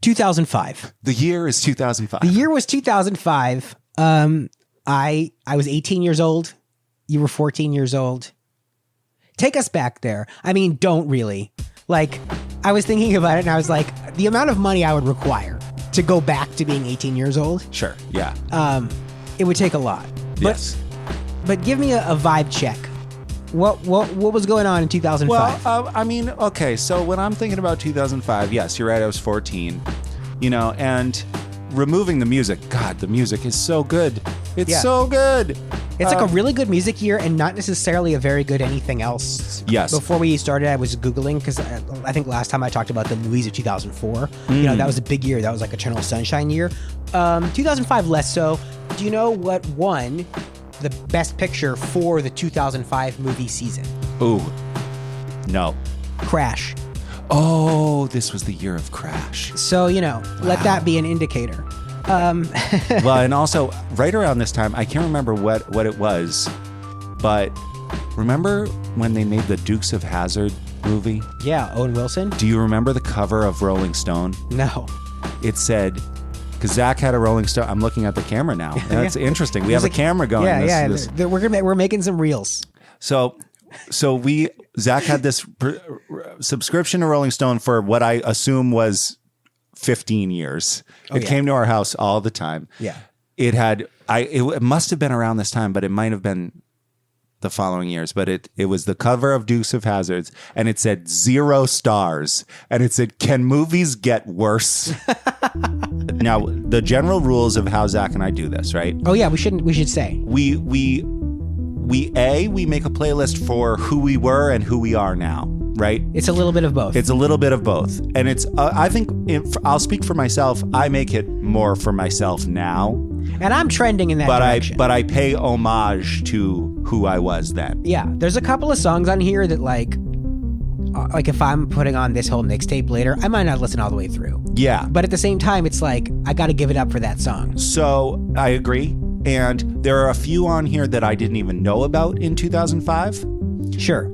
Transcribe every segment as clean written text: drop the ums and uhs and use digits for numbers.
2005. The year is 2005. The year was 2005. I was 18 years old. You were 14 years old. Take us back there. I mean, don't really. Like, I was thinking about it and I was like, the amount of money I would require to go back to being 18 years old. Sure. Yeah. It would take a lot. Yes. But give me a vibe check. What was going on in 2005? Well, I mean, okay. So when I'm thinking about 2005, yes, you're right. I was 14, and removing the music. God, the music is so good. It's so good. It's like a really good music year and not necessarily a very good anything else. Yes. Before we started, I was Googling because I think last time I talked about the movies of 2004. That was a big year. That was like Eternal Sunshine year. 2005 less so. Do you know what won the best picture for the 2005 movie season? Ooh, no. Crash. Oh, this was the year of Crash. So, let that be an indicator. Well, and also right around this time, I can't remember what it was, but remember when they made the Dukes of Hazzard movie? Yeah, Owen Wilson. Do you remember the cover of Rolling Stone? No. It said, because Zach had a Rolling Stone. I'm looking at the camera now. That's interesting. We have a camera going. Yeah. We're making some reels. So Zach had this subscription to Rolling Stone for what I assume was 15 years. It came to our house all the time. Yeah. It must have been around this time, but it might have been the following years. But it was the cover of Dukes of Hazzards, and it said 0 stars, and it said, "Can movies get worse?" Now, the general rules of how Zach and I do this, right? Oh yeah, we should say we make a playlist for who we were and who we are now, right? It's a little bit of both. It's a little bit of both. And it's, I think, I'll speak for myself. I make it more for myself now. And I'm trending in that direction. But I pay homage to who I was then. Yeah. There's a couple of songs on here that like if I'm putting on this whole mixtape later, I might not listen all the way through. Yeah. But at the same time, it's like, I got to give it up for that song. So I agree. And there are a few on here that I didn't even know about in 2005. Sure.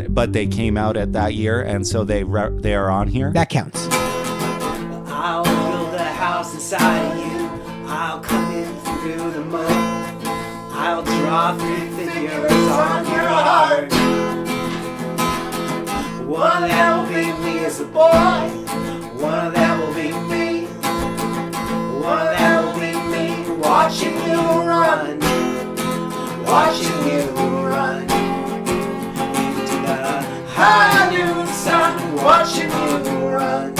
But they came out at that year, and so they are on here. That counts. I'll build a house inside of you. I'll come in through the mud. I'll draw 3 figures on your heart. One of them will be me as a boy. One of them will be me. One of them will be me watching you run. Watching you run. Into the high noon sun. Watching you run.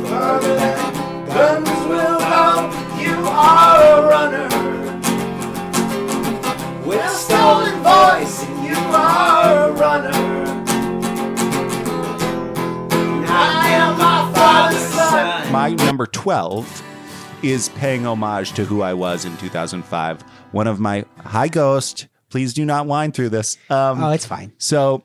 Further than guns will go. You are a runner. With a stolen voice. And you are a runner. I am my father's son. My number 12 is paying homage to who I was in 2005. One of my Hi Ghost. Please do not whine through this. It's fine. So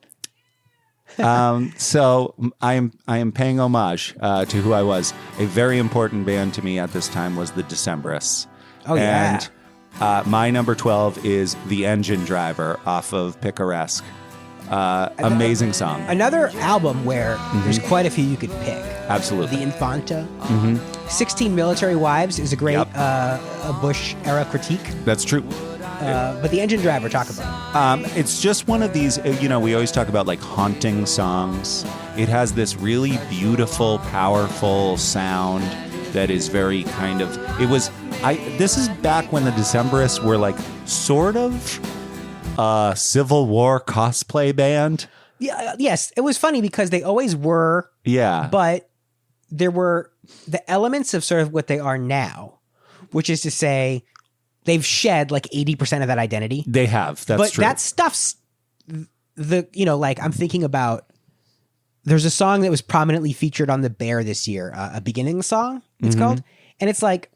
I am paying homage to who I was. A very important band to me at this time was the Decemberists. Oh yeah. And my number 12 is The Engine Driver off of Picaresque. Amazing song. Another album where there's quite a few you could pick. Absolutely. The Infanta. 16 Military Wives is a great a Bush era critique. That's true. But The Engine Driver, talk about it. It's just one of these, we always talk about like haunting songs. It has this really beautiful, powerful sound that is very kind of, this is back when the Decemberists were like sort of a Civil War cosplay band. Yeah, yes. It was funny because they always were. Yeah. But there were the elements of sort of what they are now, which is to say they've shed like 80% of that identity. They have. That's true. But that stuff's I'm thinking about, there's a song that was prominently featured on The Bear this year, a beginning song, it's called. And it's like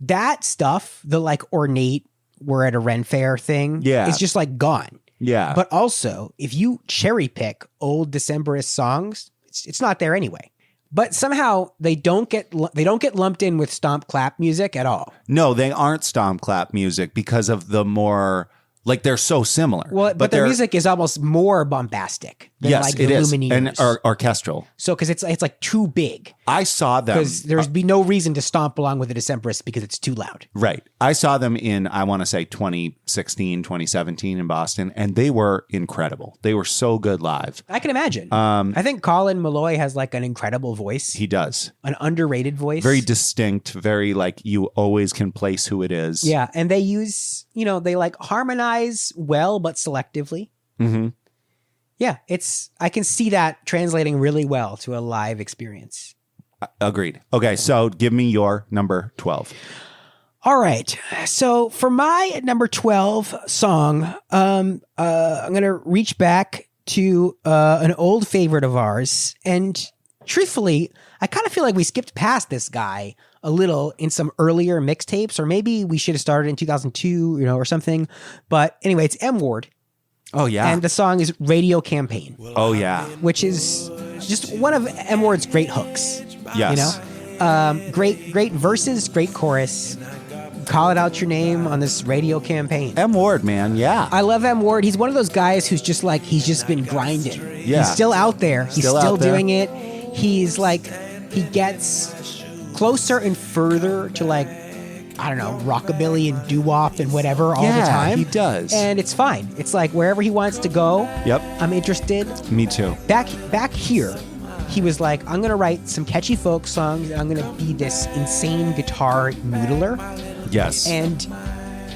that stuff, the like ornate, we're at a Ren Fair thing. Yeah. It's just like gone. Yeah. But also, if you cherry pick old Decemberist songs, it's not there anyway. But somehow they don't get lumped in with stomp clap music at all. No, they aren't stomp clap music because of the more, like, they're so similar. Well, but their music is almost more bombastic. than Yes, like it the is. Lumineers. And orchestral. So because it's like too big. I saw them. Because there's be no reason to stomp along with the Decemberists because it's too loud. Right. I saw them in, I want to say 2016, 2017 in Boston, and they were incredible. They were so good live. I can imagine. I think Colin Malloy has like an incredible voice. He does. An underrated voice. Very distinct, very like you always can place who it is. Yeah. And they use, they like harmonize well, but selectively. Mm-hmm. Yeah. I can see that translating really well to a live experience. Agreed. Okay. So give me your number 12. All right. So for my number 12 song, I'm going to reach back to an old favorite of ours. And truthfully, I kind of feel like we skipped past this guy a little in some earlier mixtapes, or maybe we should have started in 2002, or something. But anyway, it's M Ward. Oh, yeah. And the song is Radio Campaign. Oh, yeah. Which is just one of M Ward's great hooks. Yes. Great verses, great chorus. Call it out your name on this Radio Campaign. M Ward, man. Yeah. I love M Ward. He's one of those guys who's just like, he's just been grinding. Yeah. He's still out there. He's Still still out there. doing it. He's like, he gets closer and further to like, I don't know, rockabilly and doo-wop and whatever all the time. he does. And it's fine. It's like wherever he wants to go, Yep. I'm interested. Me too. Back here, he was like, I'm going to write some catchy folk songs and I'm going to be this insane guitar noodler. Yes. And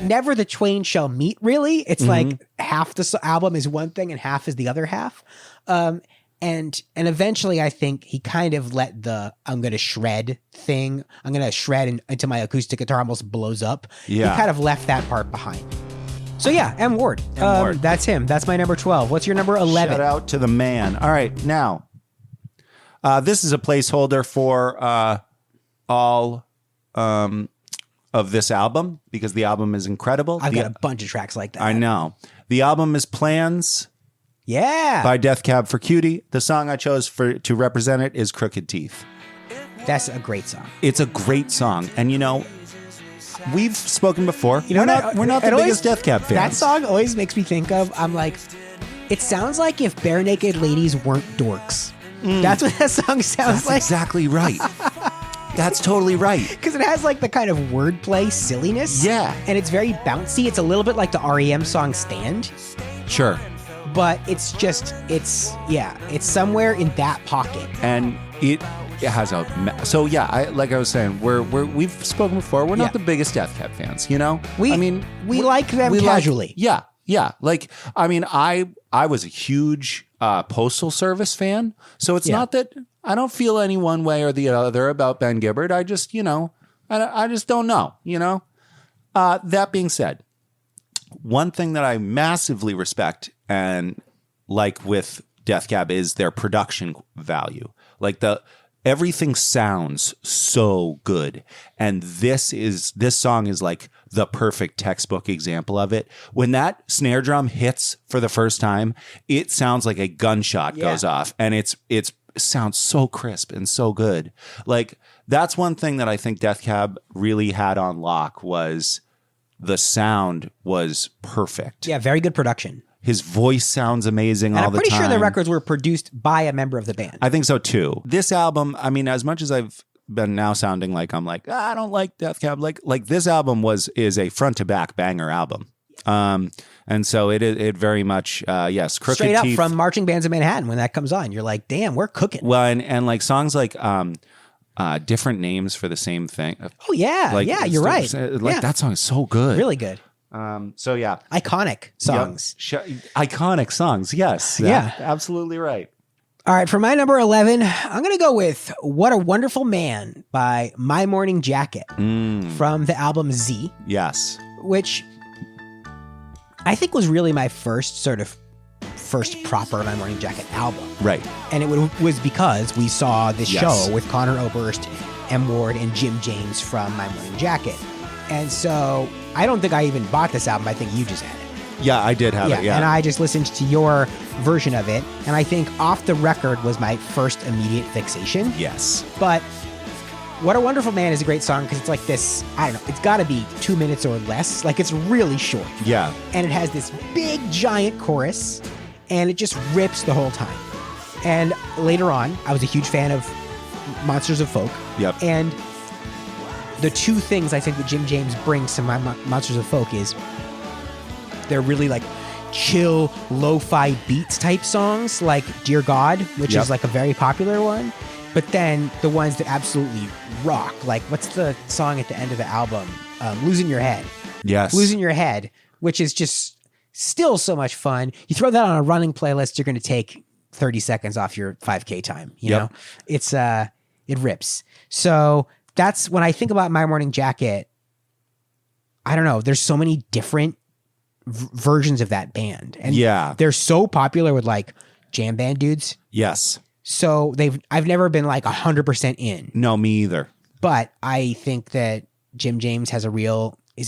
never the twain shall meet, really. It's like half the album is one thing and half is the other half. And eventually I think he kind of let the I'm going to shred thing, I'm going to shred until my acoustic guitar almost blows up. Yeah. He kind of left that part behind. So yeah, M Ward. Ward. That's him. That's my number 12. What's your number 11? Shout out to the man. All right. Now, this is a placeholder for all of this album because the album is incredible. I've got a bunch of tracks like that. I know. The album is Plans Yeah. by Death Cab for Cutie. The song I chose to represent it is Crooked Teeth. That's a great song. It's a great song. And, we've spoken before. You know we're not the biggest Death Cab fans. That song always makes me think of, I'm like, it sounds like if bare naked ladies weren't dorks. That's what that song sounds That's like. exactly right. That's totally right. Because it has like the kind of wordplay silliness. Yeah. And it's very bouncy. It's a little bit like the REM song Stand. Sure. But it's it's somewhere in that pocket. And it has so yeah, like I was saying, we've spoken before. We're not the biggest Death Cab fans, We like them casually. Yeah. Like, I was a huge Postal Service fan, so it's not that I don't feel any one way or the other about Ben Gibbard. I just, I just don't know, That being said, one thing that I massively respect and like with Death Cab is their production value. Like everything sounds so good. And this song is like the perfect textbook example of it. When that snare drum hits for the first time, it sounds like a gunshot goes off, and it sounds so crisp and so good. Like, that's one thing that I think Death Cab really had on lock was the sound was perfect. Yeah, very good production. His voice sounds amazing all the time. I'm pretty sure the records were produced by a member of the band. I think so too. This album, as much as I've been now sounding like I'm like, I don't like Death Cab, like this album is a front to back banger album. And so it very much, yes, Crooked Straight up Teeth. from Marching Bands of Manhattan. When that comes on, you're like, damn, we're cooking. Well, and like songs like different names for the same thing. Oh yeah, Like, you're right. Like that song is so good. Really good. So yeah, Iconic songs. Iconic songs. Yes. Yeah. Absolutely right. All right, for my number 11, I'm going to go with What a Wonderful Man by My Morning Jacket from the album Z, Yes. which I think was really my first proper My Morning Jacket album. Right. And it was because we saw this Yes. show with Connor Oberst, M. Ward, and Jim James from My Morning Jacket. And so I don't think I even bought this album. I think you just had it. Yeah, I did have it. Yeah. And I just listened to your version of it. And I think Off the Record was my first immediate fixation. Yes. But What a Wonderful Man is a great song because it's like this, I don't know, it's got to be 2 minutes or less. Like, it's really short. Yeah. And it has this big, giant chorus, and it just rips the whole time. And later on, I was a huge fan of Monsters of Folk. Yep. And the two things I think that Jim James brings to my Monsters of Folk is they're really like chill, lo-fi beats type songs like Dear God, which is like a very popular one. But then the ones that absolutely rock, like what's the song at the end of the album? Losing Your Head. Yes. Losing Your Head, which is just still so much fun. You throw that on a running playlist, you're going to take 30 seconds off your 5K time. You know, it's it rips. So that's when I think about My Morning Jacket. I don't know. There's so many different versions of that band, and they're so popular with like jam band dudes. Yes. So I've never been like 100% in. No, me either. But I think that Jim James is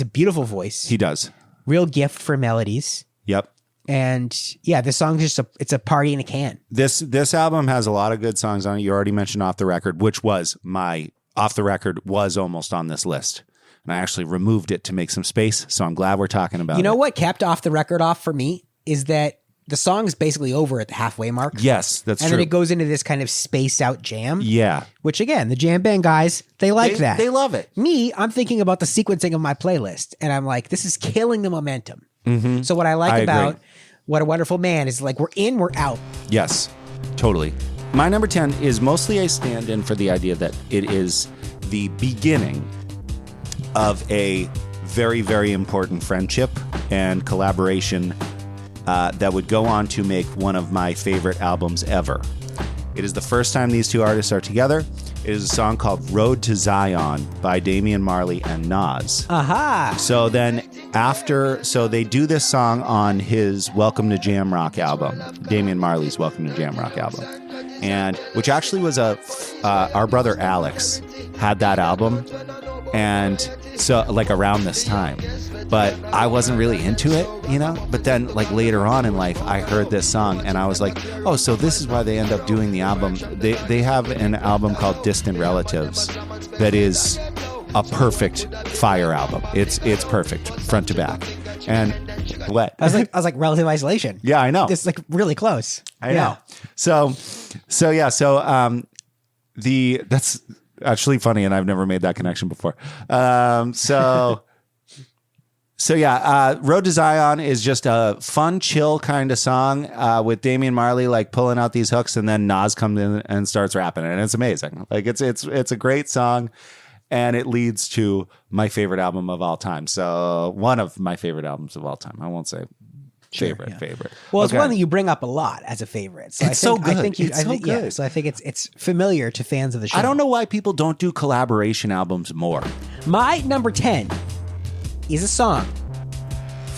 a beautiful voice. He does. Real gift for melodies. Yep. And yeah, this song is it's a party in a can. This album has a lot of good songs on it. You already mentioned Off the Record, which was Off the Record was almost on this list. And I actually removed it to make some space. So I'm glad we're talking about it. You know what kept Off the Record off for me is that the song's basically over at the halfway mark. Yes, that's true. And then it goes into this kind of spaced out jam. Yeah. Which again, the jam band guys, they like that. They love it. Me, I'm thinking about the sequencing of my playlist. And I'm like, this is killing the momentum. Mm-hmm. So what I like about What a Wonderful Man is like, we're in, we're out. Yes, totally. My number 10 is mostly a stand-in for the idea that it is the beginning of a very, very important friendship and collaboration that would go on to make one of my favorite albums ever. It is the first time these two artists are together. It is a song called Road to Zion by Damian Marley and Nas. Aha! So then they do this song on his Welcome to Jam Rock album, Damian Marley's Welcome to Jam Rock album. And which actually was our brother Alex had that album. And so like around this time, but I wasn't really into it, you know, but then like later on in life, I heard this song and I was like, oh, so this is why they end up doing the album. They have an album called Distant Relatives that is a perfect Fire album. It's perfect front to back. And what? I was like Relative Isolation. Yeah, I know. It's like really close. I know. So that's actually funny, and I've never made that connection before. Road to Zion is just a fun, chill kind of song with Damian Marley like pulling out these hooks, and then Nas comes in and starts rapping, and it's amazing. Like it's a great song, and it leads to my favorite album of all time. So one of my favorite albums of all time. I won't say favorite. Well, it's one that you bring up a lot as a favorite. So it's so good. So I think it's familiar to fans of the show. I don't know why people don't do collaboration albums more. My number 10 is a song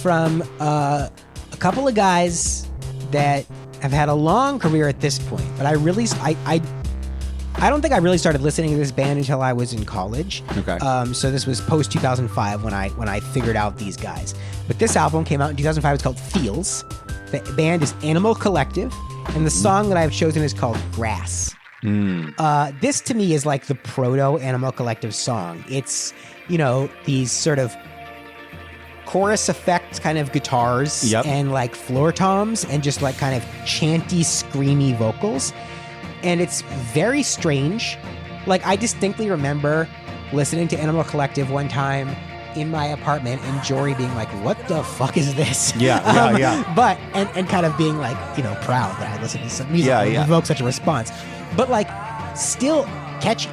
from a couple of guys that have had a long career at this point, but I don't think I really started listening to this band until I was in college. Okay. So this was post 2005 when I figured out these guys. But this album came out in 2005. It's called Feels. The band is Animal Collective, and the song that I've chosen is called Grass. This to me is like the proto Animal Collective song. It's, these sort of chorus effect kind of guitars and like floor toms and just like kind of chanty, screamy vocals. And it's very strange. Like, I distinctly remember listening to Animal Collective one time in my apartment and Jory being like, what the fuck is this? Yeah. But, and kind of being like, proud that I listened to some music that evoked such a response. But like, still catchy.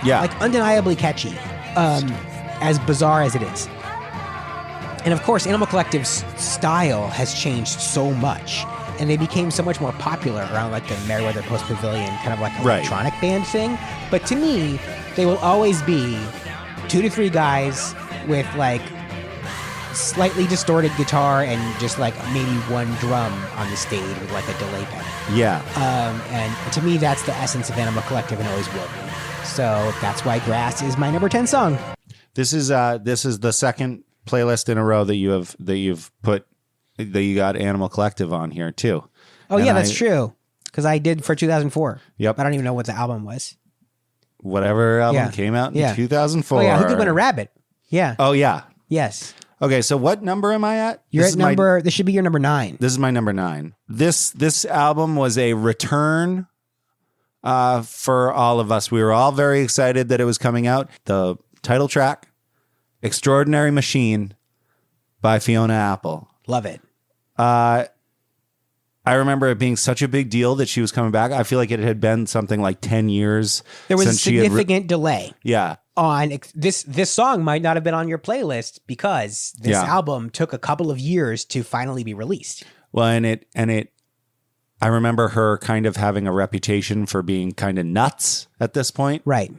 Yeah. Like, undeniably catchy. As bizarre as it is. And of course, Animal Collective's style has changed so much. And they became so much more popular around like the Merriweather Post Pavilion kind of like electronic band thing. But to me, they will always be 2 to 3 guys with like slightly distorted guitar and just like maybe one drum on the stage with like a delay pedal. Yeah. And to me, that's the essence of Animal Collective and always will be. So that's why Grass is my number 10 song. This is the second playlist in a row that you got Animal Collective on here too. Oh, and that's true. Because I did for 2004. Yep. I don't even know what the album was. Whatever album came out in 2004. Oh, yeah. Who Could Win a Rabbit? Yeah. Oh, yeah. Yes. Okay, so what number am I at? You're at number. This should be your number 9. This is my number 9. This album was a return for all of us. We were all very excited that it was coming out. The title track, "Extraordinary Machine" by Fiona Apple. Love it. I remember it being such a big deal that she was coming back. I feel like it had been something like 10 years. There was a since she had significant delay. Yeah. On this song might not have been on your playlist because this album took a couple of years to finally be released. Well, I remember her kind of having a reputation for being kind of nuts at this point. Right.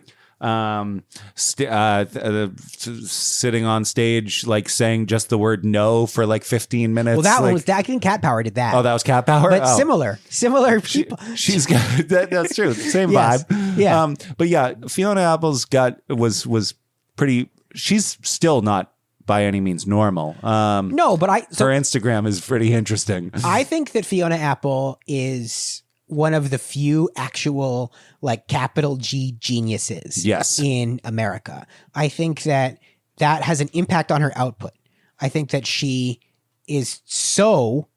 Sitting on stage, like saying just the word no for like 15 minutes. Well, that one was, I think Cat Power did that. Oh, that was Cat Power? But similar people. She's got, that's true. Same Yes. vibe. Yeah. But yeah, Fiona Apple's was pretty, she's still not by any means her No, but Instagram is pretty interesting. I think that Fiona Apple is one of the few actual like capital G geniuses in America. I think that has an impact on her output. I think that she is so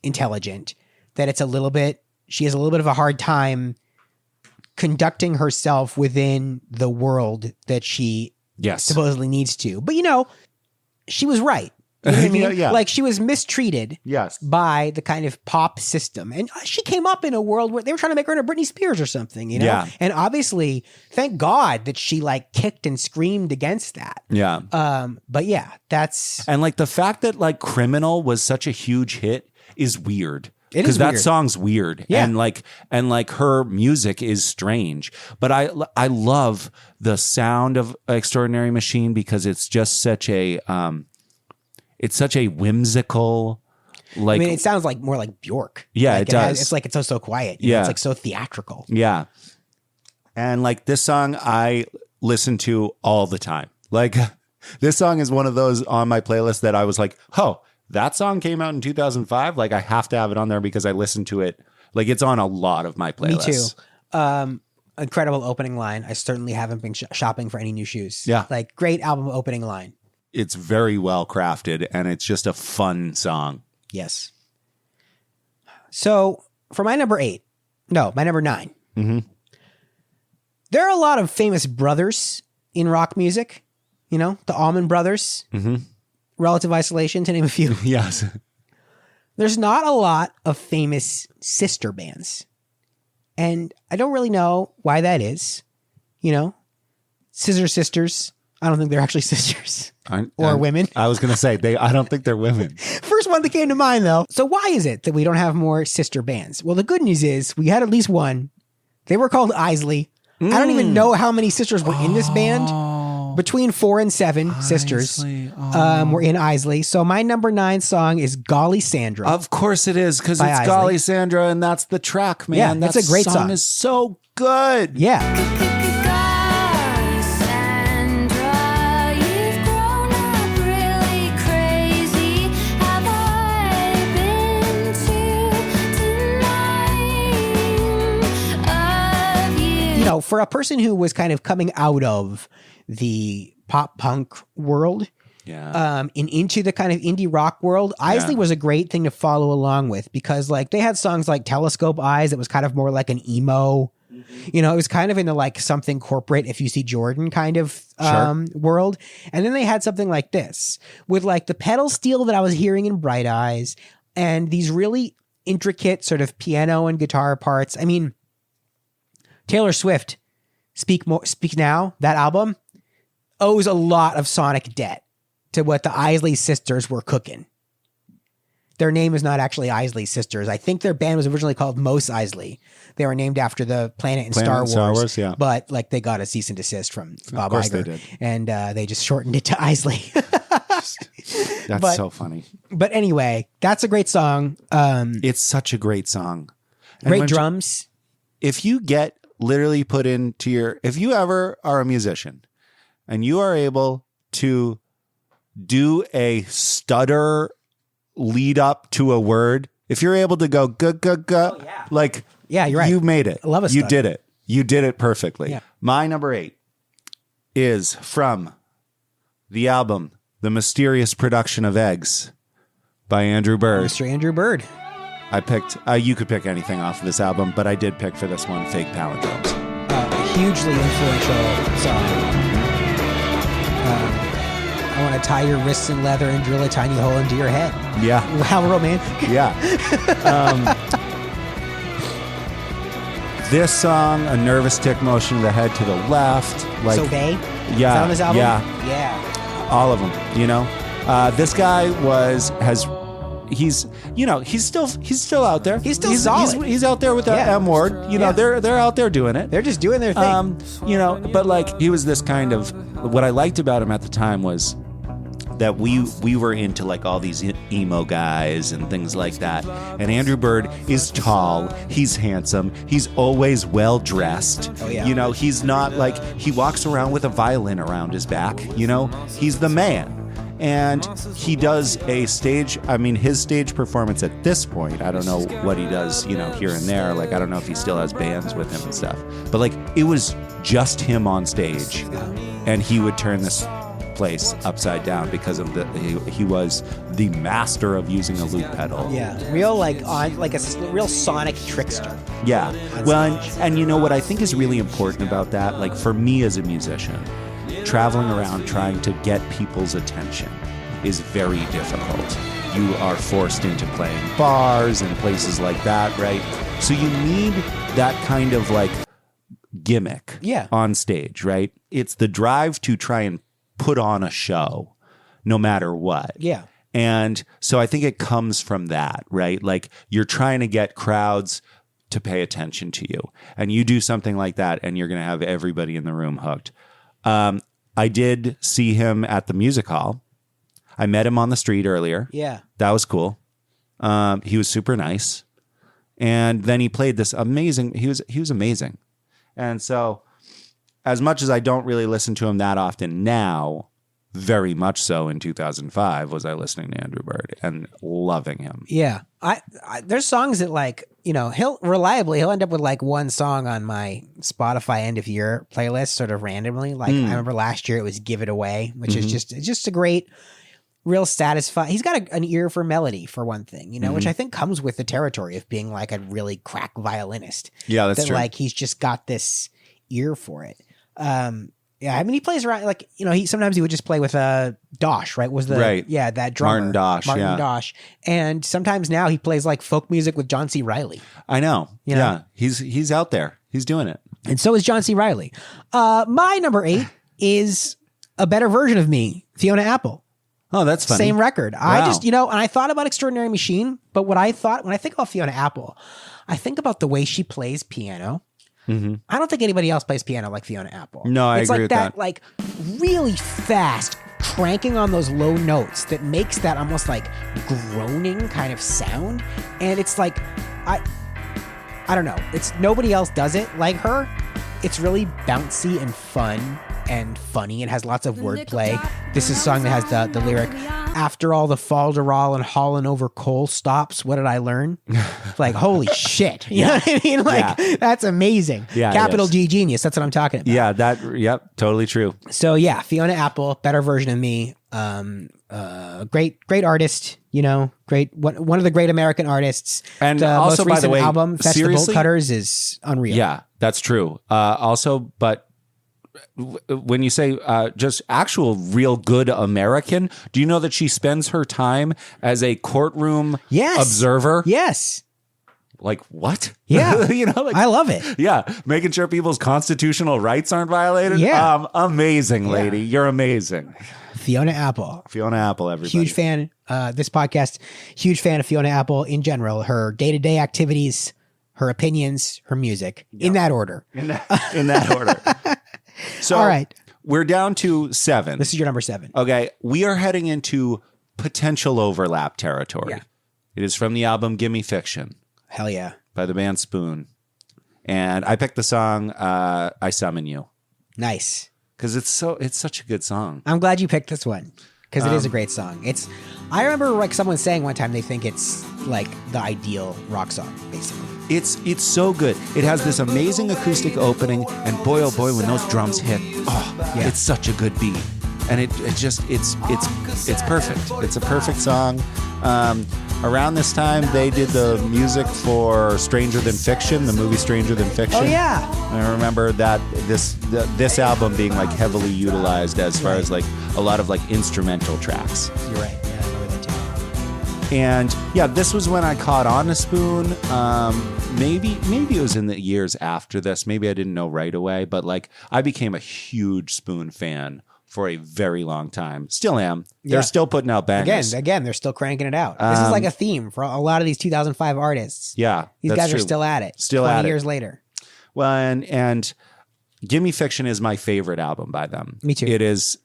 intelligent that she has a little bit of a hard time conducting herself within the world that she supposedly needs to. But she was right. You know what I mean? Yeah. Like she was mistreated by the kind of pop system. And she came up in a world where they were trying to make her into Britney Spears or something, Yeah. And obviously, thank God that she like kicked and screamed against that. Yeah. But yeah, that's... And like the fact that like Criminal was such a huge hit is weird. It is because that weird. song's weird. Yeah. And like her music is strange. But I love the sound of Extraordinary Machine because it's just such a it's such a whimsical, like... I mean, it sounds like more like Bjork. Yeah, like it does. it's like it's so quiet. Yeah. It's like so theatrical. Yeah. And like this song, I listen to all the time. Like this song is one of those on my playlist that I was like, oh, that song came out in 2005. Like I have to have it on there because I listen to it. Like it's on a lot of my playlists. Me too. Incredible opening line. I certainly haven't been shopping for any new shoes. Yeah. Like great album opening line. It's very well crafted and it's just a fun song. Yes. So for my number 9. Mm-hmm. There are a lot of famous brothers in rock music. The Allman Brothers, Relative Isolation, to name a few. Yes. There's not a lot of famous sister bands. And I don't really know why that is. Scissor Sisters. I don't think they're actually sisters or women. I was going to say, I don't think they're women. First one that came to mind, though. So why is it that we don't have more sister bands? Well, the good news is we had at least one. They were called Isley. I don't even know how many sisters were in this band. Between 4 and 7 sisters were in Isley. So my number 9 song is Golly Sandra. Of course it is, because it's Isley. Golly Sandra, and that's the track, man. Yeah, that's a great song. Is so good. Yeah. For a person who was kind of coming out of the pop punk world and into the kind of indie rock world, Isley was a great thing to follow along with because like they had songs like Telescope Eyes that was kind of more like an emo. It was kind of in the like something corporate if you see Jordan kind of world. And then they had something like this with like the pedal steel that I was hearing in Bright Eyes and these really intricate sort of piano and guitar parts. I mean, Taylor Swift, Speak Now, that album owes a lot of sonic debt to what the Isley sisters were cooking. Their name is not actually Isley Sisters. I think their band was originally called Mos Eisley. They were named after the planet in Star Wars. Yeah. But like they got a cease and desist from Bob course Iger. they did. And they just shortened it to Isley. That's so funny. But anyway, that's a great song. It's such a great song. And Great drums. If you get literally put into if you ever are a musician and you are able to do a stutter lead up to a word, if you're able to go like, yeah, you're right. You made it. I love a You stutter. did it. You did it perfectly. Yeah. My number 8 is from the album The Mysterious Production of Eggs by Andrew Bird. Mr. Andrew Bird. I picked, you could pick anything off of this album, but I did pick for this one, Fake Palindromes. Hugely influential song. I want to tie your wrists in leather and drill a tiny hole into your head. Yeah. How romantic. Yeah. This song, a nervous tick motion of the head to the left. Like, So They? Yeah. Is that on this album? Yeah. Yeah. All of them, you know. This guy he's still out there. He's still solid. He's out there with the Yeah. M word. You know, Yeah. they're out there doing it. They're just doing their thing. You know, but like he was this kind of, what I liked about him at the time was that we were into like all these emo guys and things like that. And Andrew Bird is tall, he's handsome, he's always well dressed. Oh, yeah. You know, he's not like, he walks around with a violin around his back, you know? He's the man. And he does his stage performance at this point, I don't know what he does, you know, here and there. Like, I don't know if he still has bands with him and stuff. But like, it was just him on stage. And he would turn this place upside down because of he was the master of using a loop pedal. Yeah. Real real sonic trickster. Yeah. Well, and you know what I think is really important about that, like for me as a musician, traveling around trying to get people's attention is very difficult. You are forced into playing bars and places like that, right? So you need that kind of like gimmick on stage, right? It's the drive to try and put on a show no matter what. Yeah. And so I think it comes from that, right? Like you're trying to get crowds to pay attention to you. And you do something like that and you're going to have everybody in the room hooked. I did see him at the music hall. I met him on the street earlier. Yeah. That was cool. He was super nice. And then he played this amazing, he was amazing. And so as much as I don't really listen to him that often now, very much so in 2005 was I listening to Andrew Bird and loving him. Yeah. I there's songs that like, you know, he'll end up with like one song on my Spotify end of year playlist sort of randomly. Like I remember last year it was Give It Away, which is just a great, real satisfying. He's got an ear for melody for one thing, you know, which I think comes with the territory of being like a really crack violinist. Yeah, that's true. Like he's just got this ear for it. Yeah, I mean, he plays around like, you know, sometimes he would just play with Dosh, right? That drummer. Martin Dosh. And sometimes now he plays like folk music with John C. Reilly. I know. You know? Yeah. He's out there. He's doing it. And so is John C. Reilly. My number 8 is a better version of me, Fiona Apple. Oh, that's funny. Same record. Wow. I just, you know, and I thought about Extraordinary Machine, but when I think about Fiona Apple, I think about the way she plays piano. Mm-hmm. I don't think anybody else plays piano like Fiona Apple. No, I agree with that. It's like that, like really fast cranking on those low notes that makes that almost like groaning kind of sound. And it's like, I don't know. It's nobody else does it like her. It's really bouncy and fun and funny. It has lots of wordplay. This is a song that has the lyric, after all the falderall and hauling over coal stops, what did I learn? Like, holy shit. You know what I mean? Like, that's amazing. Yeah, Capital G genius. That's what I'm talking about. Yeah, yep, totally true. So yeah, Fiona Apple, better version of me. Great artist, you know, one of the great American artists. And the also, most by the way, album, Fetch the Bolt seriously? Cutters, is unreal. Yeah, that's true. Also, but when you say just actual real good American, do you know that she spends her time as a courtroom observer? Yes. Like what? Yeah. You know, like, I love it. Yeah, making sure people's constitutional rights aren't violated. Yeah. Amazing, lady. You're amazing. Fiona Apple. Fiona Apple, everybody. Huge fan. This podcast, huge fan of Fiona Apple in general. Her day-to-day activities, her opinions, her music. In that order. In that order. So, all right. We're down to 7. This is your number 7. Okay. We are heading into potential overlap territory. Yeah. It is from the album Gimme Fiction. Hell yeah. By the band Spoon. And I picked the song I Summon You. Nice. Because it's such a good song. I'm glad you picked this one. Because it is a great song. I remember like someone saying one time they think it's like the ideal rock song, basically. It's so good. It has this amazing acoustic opening, and boy, oh boy, when those drums hit, it's such a good beat. and it's perfect. It's a perfect song. Around this time, they did the music for Stranger Than Fiction, the movie Stranger Than Fiction. Oh yeah, I remember that this album being like heavily utilized as far as like a lot of like instrumental tracks. you're right. Yeah, I remember that too. And yeah, this was when I caught on to Spoon. Maybe it was in the years after this. Maybe I didn't know right away, but like I became a huge Spoon fan for a very long time. Still am. They're still putting out bangers. Again, they're still cranking it out. This is like a theme for a lot of these 2005 artists. Yeah, These that's guys true. are still at it. Still 20 at it. years later. Well, and Gimme Fiction is my favorite album by them. Me too.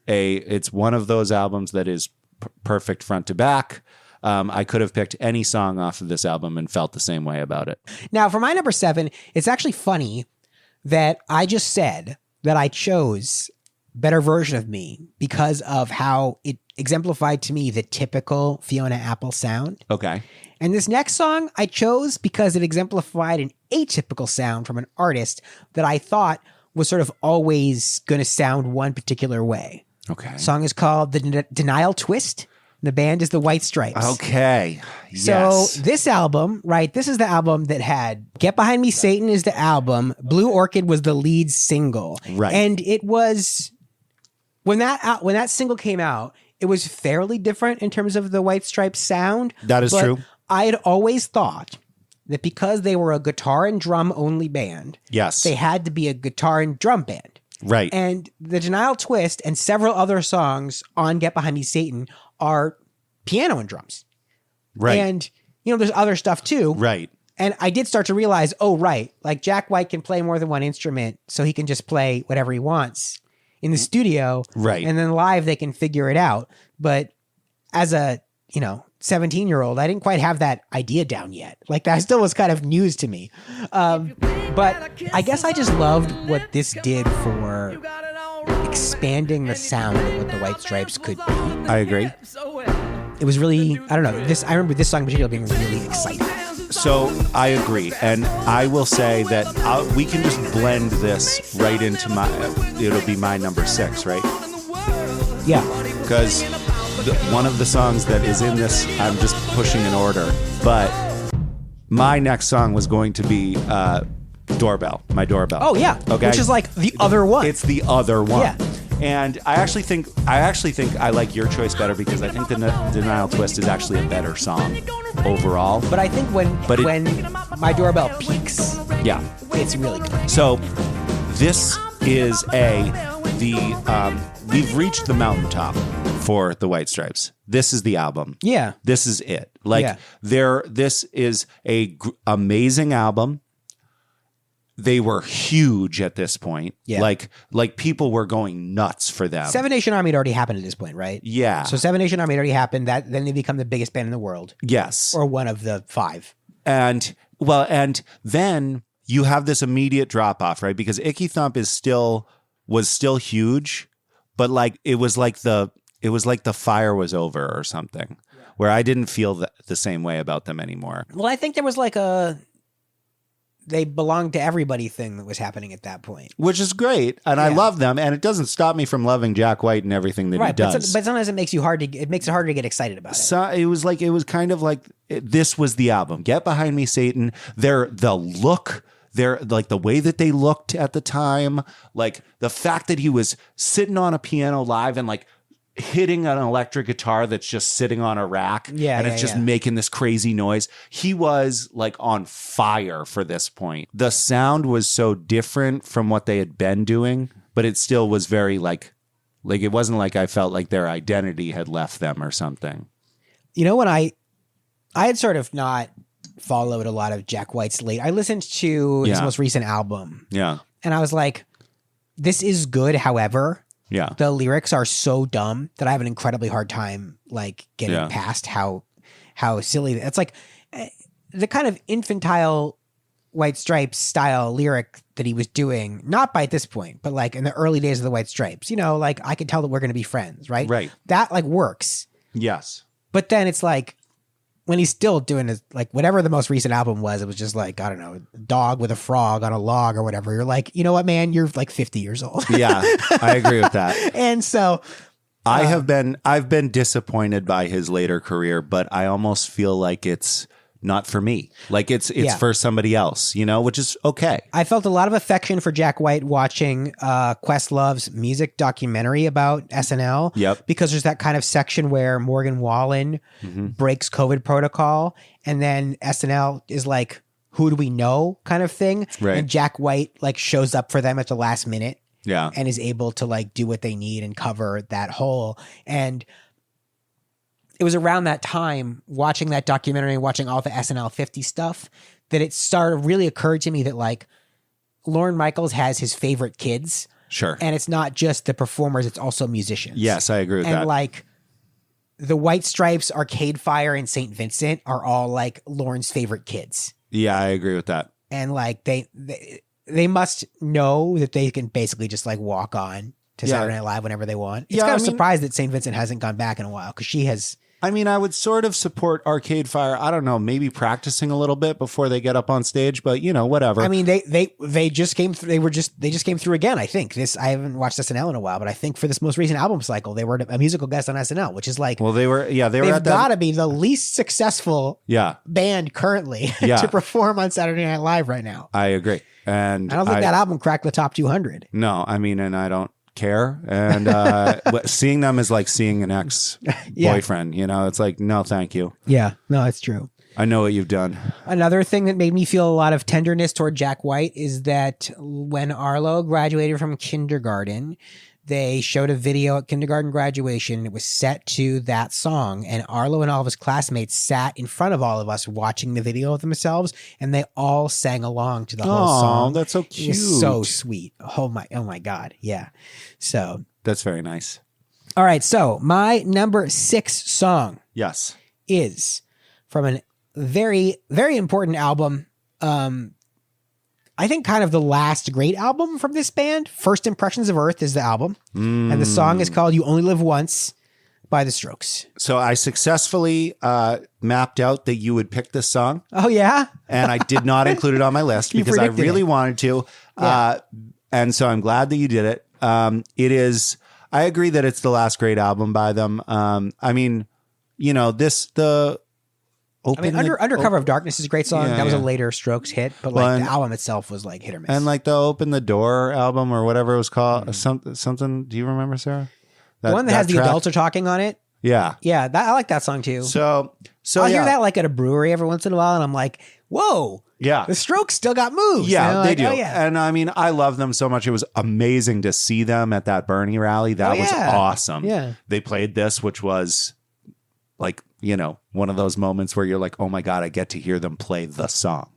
It's one of those albums that is perfect front to back. I could have picked any song off of this album and felt the same way about it. Now, for my number 7, it's actually funny that I just said that I chose Better Version of Me because of how it exemplified to me the typical Fiona Apple sound. Okay. And this next song I chose because it exemplified an atypical sound from an artist that I thought was sort of always going to sound one particular way. Okay. The song is called The Denial Twist. The band is the White Stripes. Okay. So this album, right? This is the album that had Get Behind Me, Satan is the album. Blue Orchid was the lead single. Right. And it was, when that single came out, it was fairly different in terms of the White Stripes sound. That is true. I had always thought that because they were a guitar and drum only band, Yes. they had to be a guitar and drum band. Right. And The Denial Twist and several other songs on Get Behind Me, Satan are piano and drums. Right. And, there's other stuff too. Right. And I did start to realize, like Jack White can play more than one instrument, so he can just play whatever he wants in the studio. Right. And then live, they can figure it out. But as a, 17-year-old, I didn't quite have that idea down yet. Like that still was kind of news to me. But I guess I just loved what this did for expanding the sound of what the White Stripes could be. I agree. It was really, I don't know, I remember this song in particular being really exciting. So I agree. And I will say that we can just blend this right into it'll be my number 6, right? Yeah. Because one of the songs that is in this, I'm just pushing an order, but my next song was going to be Doorbell, my Doorbell. Oh yeah. Okay. Which is like the other one. It's the other one. Yeah. And I actually think I like your choice better because I think the Denial Twist is actually a better song overall. But I think when My Doorbell peaks, Yeah. it's really good. So this is we've reached the mountaintop for the White Stripes. This is the album. Yeah. This is it. Like Yeah. this is a amazing album. They were huge at this point. Yeah. Like people were going nuts for them. Seven Nation Army had already happened at this point, right? Yeah. So Seven Nation Army had already happened. Then they become the biggest band in the world, Yes. or one of the 5. And then you have this immediate drop off, right? Because Icky Thump was still huge, but like it was like the fire was over or something, where I didn't feel the same way about them anymore. Well, I think there was like they belonged to everybody thing that was happening at that point. Which is great, and I love them, and it doesn't stop me from loving Jack White and everything that he does. But sometimes it makes it harder to get excited about it. So it was kind of like this was the album. Get Behind Me, Satan. They're like the way that they looked at the time, like the fact that he was sitting on a piano live and like hitting an electric guitar that's just sitting on a rack, and it's just making this crazy noise. He was like on fire for this point. The sound was so different from what they had been doing, but it still was very like it wasn't like I felt like their identity had left them or something. When I had sort of not followed a lot of Jack White's I listened to his most recent album. Yeah. And I was like, this is good. However, the lyrics are so dumb that I have an incredibly hard time like getting past how silly it's like the kind of infantile White Stripes style lyric that he was doing, not by this point, but like in the early days of the White Stripes, like I could tell that we're going to be friends, right? Right. That like works. Yes. But then it's like, when he's still doing his, like whatever the most recent album was, it was just like, I don't know, dog with a frog on a log or whatever. You're like, you know what, man, you're like 50 years old. Yeah, I agree with that. And so I've been disappointed by his later career, but I almost feel like it's not for me. Like it's for somebody else, which is okay. I felt a lot of affection for Jack White watching Questlove's music documentary about SNL. Yep. Because there's that kind of section where Morgan Wallen breaks COVID protocol, and then SNL is like, who do we know kind of thing. Right. And Jack White like shows up for them at the last minute. Yeah. And is able to like do what they need and cover that hole. And it was around that time watching that documentary and watching all the SNL 50 stuff that it really occurred to me that like Lorne Michaels has his favorite kids. Sure. And it's not just the performers, it's also musicians. Yes, I agree with that. And like the White Stripes, Arcade Fire, and St. Vincent are all like Lorne's favorite kids. Yeah, I agree with that. And like they must know that they can basically just like walk on to Saturday Night Live whenever they want. It's kind of surprised that St. Vincent hasn't gone back in a while because she has. I mean, I would sort of support Arcade Fire. I don't know, maybe practicing a little bit before they get up on stage, but whatever. I mean, they just came through. They just came through again. I think I haven't watched SNL in a while, but I think for this most recent album cycle, they were a musical guest on SNL, which is like, well, they were they've got to be the least successful band currently to perform on Saturday Night Live right now. I agree, and I don't think that album cracked the top 200. No, I mean, and I don't care, and seeing them is like seeing an ex-boyfriend. It's like, no, thank you. Yeah, no, it's true. I know what you've done. Another thing that made me feel a lot of tenderness toward Jack White is that when Arlo graduated from kindergarten, they showed a video at kindergarten graduation. It was set to that song, and Arlo and all of his classmates sat in front of all of us watching the video of themselves, and they all sang along to the whole song. Oh, that's so cute. It was so sweet. Oh my God. Yeah. So that's very nice. All right. So my number 6 song is from a very, very important album. I think kind of the last great album from this band. First Impressions of Earth is the album. And the song is called You Only Live Once by The Strokes. So I successfully mapped out that you would pick this song. Oh, yeah? And I did not include it on my list because I really wanted to. And so I'm glad that you did it. It is, I agree that it's the last great album by them. I mean, Undercover of Darkness is a great song. That was a later Strokes hit, but the album itself was like hit or miss. And like the Open the Door album or whatever it was called, something. Do you remember, Sarah? The one that has the adults are talking on it. Yeah, yeah, I like that song too. So I'll hear that like at a brewery every once in a while, and I'm like, whoa, yeah, the Strokes still got moves. Yeah, they do. Oh, yeah. And I mean, I love them so much. It was amazing to see them at that Bernie rally. That was awesome. Yeah, they played this, which was like, one of those moments where you're like, oh my God, I get to hear them play the song,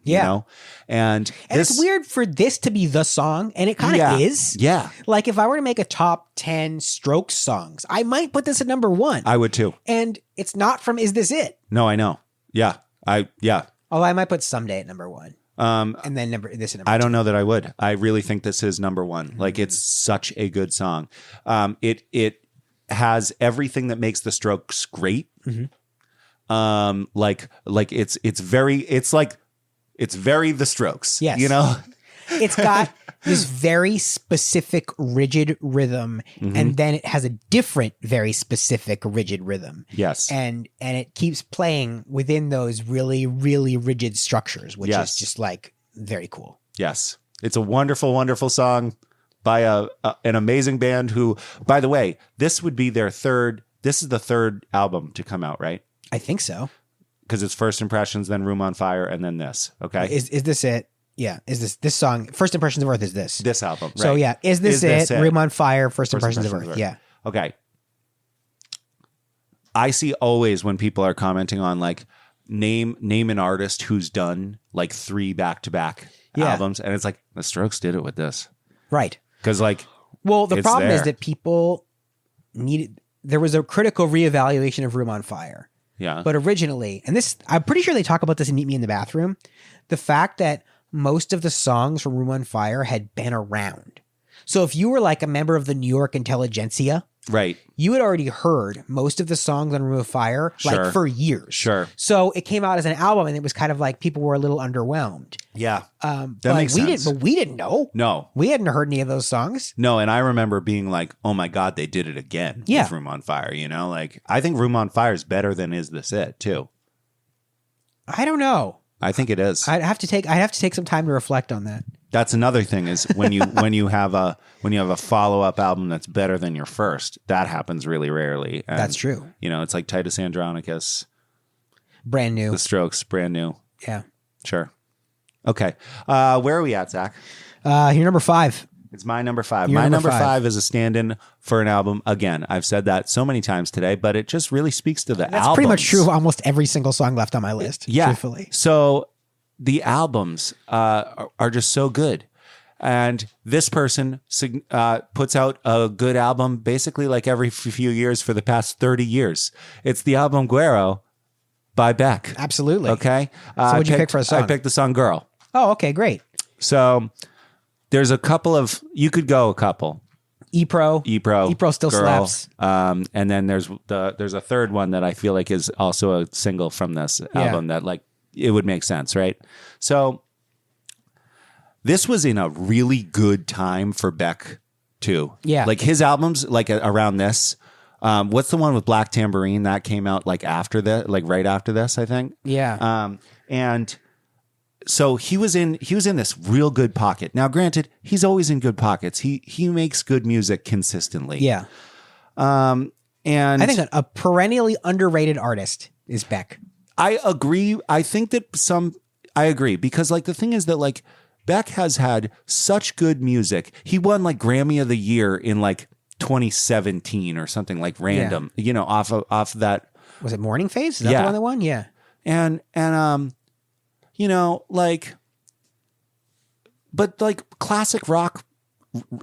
And it's weird for this to be the song, and it kind of is. Yeah. Like if I were to make a top 10 Strokes songs, I might put this at number 1. I would too. And it's not from Is This It? No, I know. Yeah. Although I might put Someday at number 1. And then this at number 2. I don't know that I would. I really think this is number 1. Mm-hmm. Like it's such a good song. It has everything that makes the Strokes great. Mm-hmm. It's very the Strokes. Yes. It's got this very specific rigid rhythm, and then it has a different very specific rigid rhythm. Yes. And it keeps playing within those really, really rigid structures, which is just like very cool. Yes. It's a wonderful, wonderful song by an amazing band who, by the way, this is the third album to come out, right? I think so. Because it's First Impressions, then Room on Fire, and then this. Okay. Is this it? Yeah. Is this song, First Impressions of Earth is this. This album, right. So yeah, Is this it? Room on Fire, First Impressions of Earth. Yeah. Okay. I see always when people are commenting on like name an artist who's done like 3 back-to-back albums, and it's like the Strokes did it with this. Right. Because like, well, the problem is that people there was a critical reevaluation of Room on Fire. Yeah. But originally, and this, I'm pretty sure they talk about this in Meet Me in the Bathroom, the fact that most of the songs from Room on Fire had been around. So if you were like a member of the New York intelligentsia Right. you had already heard most of the songs on Room of Fire Sure. like for years. Sure. So it came out as an album, and it was kind of like people were a little underwhelmed. Yeah. That makes sense. But we didn't know. No. We hadn't heard any of those songs. No, and I remember being like, "Oh my God, they did it again!" Yeah. with Room on Fire. You know, like I think Room on Fire is better than Is This It too. I don't know. I think it is. I'd have to take some time to reflect on that. That's another thing is when you have a follow up album that's better than your first. That happens really rarely. And, That's true. You know, it's like Titus Andronicus, Brand new. The Strokes, brand new. Yeah. Sure. Okay. Where are we at, Zach? You're number 5. It's my number 5. You're My number number five. 5 is a stand-in for an album. Again, I've said that so many times today, but it just really speaks to the That's albums. pretty much true of almost every single song left on my list. Yeah. Truthfully. So the albums are just so good. And this person puts out a good album basically like every few years for the past 30 years. It's the album Guero by Beck. Absolutely. Okay. So what'd you pick for a song? I picked the song Girl. Oh, okay, great. So there's a couple of, you could go a couple. E-Pro. E-Pro still Girl. slaps. And then there's a third one that I feel like is also a single from this album that like it would make sense, right? So this was in a really good time for Beck too. Yeah. Like his albums, like around this. What's the one with Black Tambourine that came out like after that, like right after this, I think. Yeah. And so he was in this real good pocket. Now, granted, he's always in good pockets. He makes good music consistently. Yeah. And I think a perennially underrated artist is Beck. I agree. I think that I agree because like the thing is that like Beck has had such good music. He won like Grammy of the Year in like 2017 or something like random, you know, off that. Was it Morning Phase? Is that the one that won? Yeah. And you know, like, but like classic rock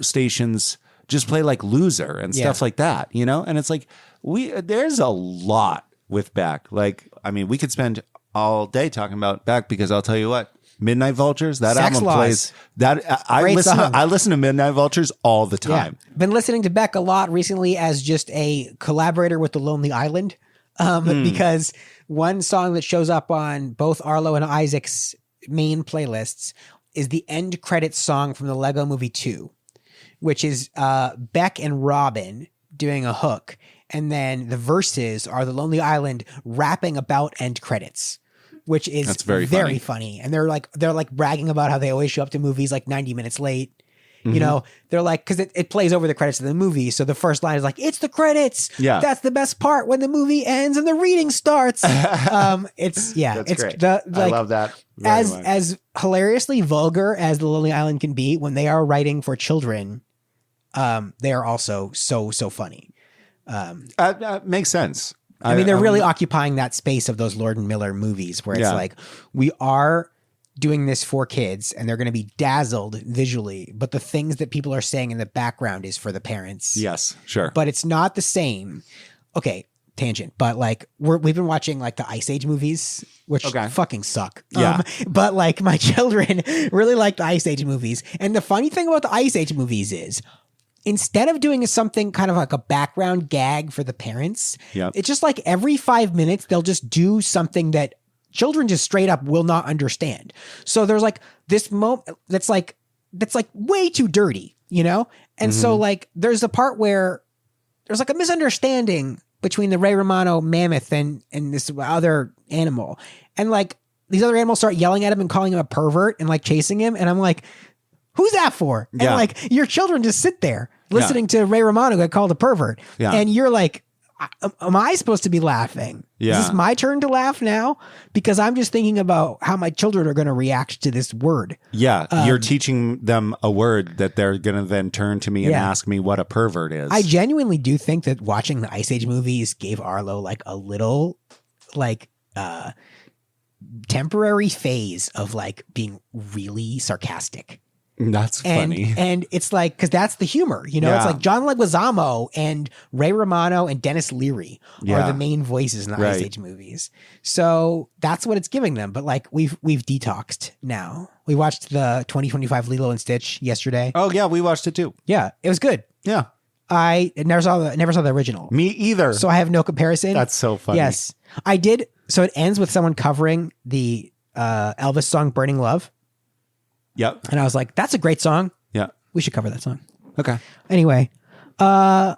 stations just play like Loser and stuff like that, you know? And it's like, there's a lot with Beck. Like, I mean, we could spend all day talking about Beck because I'll tell you what, Midnight Vultures, that Sex album Laws. plays that. I listen to Midnight Vultures all the time. Yeah. Been listening to Beck a lot recently as just a collaborator with the Lonely Island. Because one song that shows up on both Arlo and Isaac's main playlists is the end credits song from the Lego Movie 2, which is Beck and Robin doing a hook. And then the verses are the Lonely Island rapping about end credits, which is That's very funny. And they're like bragging about how they always show up to movies like 90 minutes late. You know, they're like, because it plays over the credits of the movie. So the first line is like, it's the credits. Yeah. That's the best part when the movie ends and the reading starts. That's it's great. I love that. Very much. As hilariously vulgar as the Lonely Island can be when they are writing for children, they are also so funny. Makes sense. I mean, they're really occupying that space of those Lord and Miller movies where it's like, we are doing this for kids and they're going to be dazzled visually, but the things that people are saying in the background is for the parents. Yes, sure. But it's not the same. Okay, tangent. But like we've been watching like the Ice Age movies, which fucking suck. Yeah. But like my children really like the Ice Age movies. And the funny thing about the Ice Age movies is instead of doing something kind of like a background gag for the parents, it's just like every 5 minutes they'll just do something that children just straight up will not understand. So there's like this moment that's like way too dirty, you know? And so like there's a part where there's like a misunderstanding between the Ray Romano mammoth and this other animal. And like these other animals start yelling at him and calling him a pervert and like chasing him. And I'm like, who's that for? And like your children just sit there listening to Ray Romano get called a pervert. Yeah. And you're like, am I supposed to be laughing? Yeah. Is this my turn to laugh now? Because I'm just thinking about how my children are going to react to this word. Yeah. You're teaching them a word that they're going to then turn to me and ask me what a pervert is. I genuinely do think that watching the Ice Age movies gave Arlo like a little like temporary phase of like being really sarcastic. That's funny. And it's like, because that's the humor, you know, it's like John Leguizamo and Ray Romano and Dennis Leary are the main voices in the Ice Age movies. So that's what it's giving them. But like we've detoxed now. We watched the 2025 Lilo and Stitch yesterday. Oh yeah, we watched it too. Yeah, it was good. Yeah. I never saw the original. Me either. So I have no comparison. That's so funny. Yes, I did. So it ends with someone covering the Elvis song "Burning Love," Yep. and I was like, "That's a great song. Yeah. We should cover that song." Okay. Anyway, for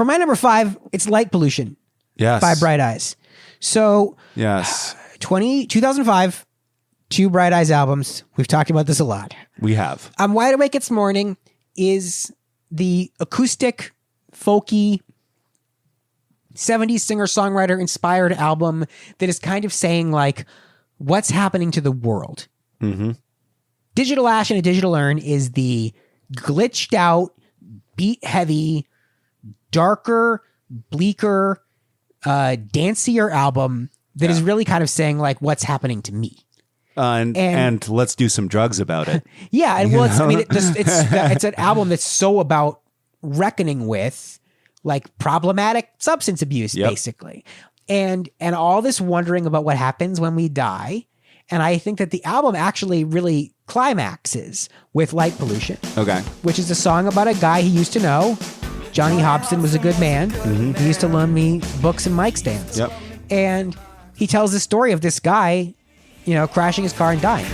my number 5, it's "Light Pollution" Yes. by Bright Eyes. So Yes. 2005, 2 Bright Eyes albums. We've talked about this a lot. We have. I'm Wide Awake It's Morning is the acoustic, folky, 70s singer-songwriter inspired album that is kind of saying like, what's happening to the world? Mm-hmm. Digital Ash and a Digital Urn is the glitched out, beat heavy, darker, bleaker, dancier album that is really kind of saying like, what's happening to me? And let's do some drugs about it. Yeah, and well, it's an album that's so about reckoning with like problematic substance abuse, basically, and all this wondering about what happens when we die. And I think that the album actually really climaxes with "Light Pollution," Okay. which is a song about a guy he used to know. Johnny Hobson was a good man. He used to loan me books and mic stands. Yep. And he tells the story of this guy, crashing his car and dying.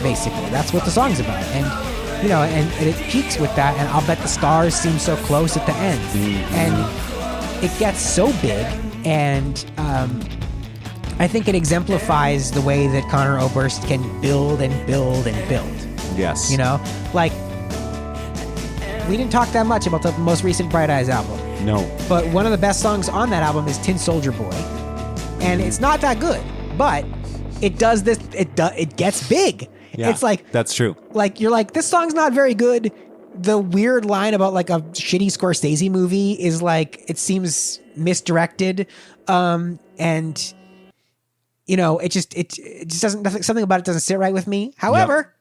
Basically, that's what the song's about. And and it peaks with that. And I'll bet the stars seem so close at the end. And it gets so big. And I think it exemplifies the way that Conor Oberst can build and build and build. Yes. Like we didn't talk that much about the most recent Bright Eyes album. No. But one of the best songs on that album is Tin Soldier Boy. And it's not that good, but it does this. It gets big. Yeah, it's like, that's true. Like, you're like, this song's not very good. The weird line about like a shitty Scorsese movie is like, it seems misdirected. And it just doesn't, something about it doesn't sit right with me. However,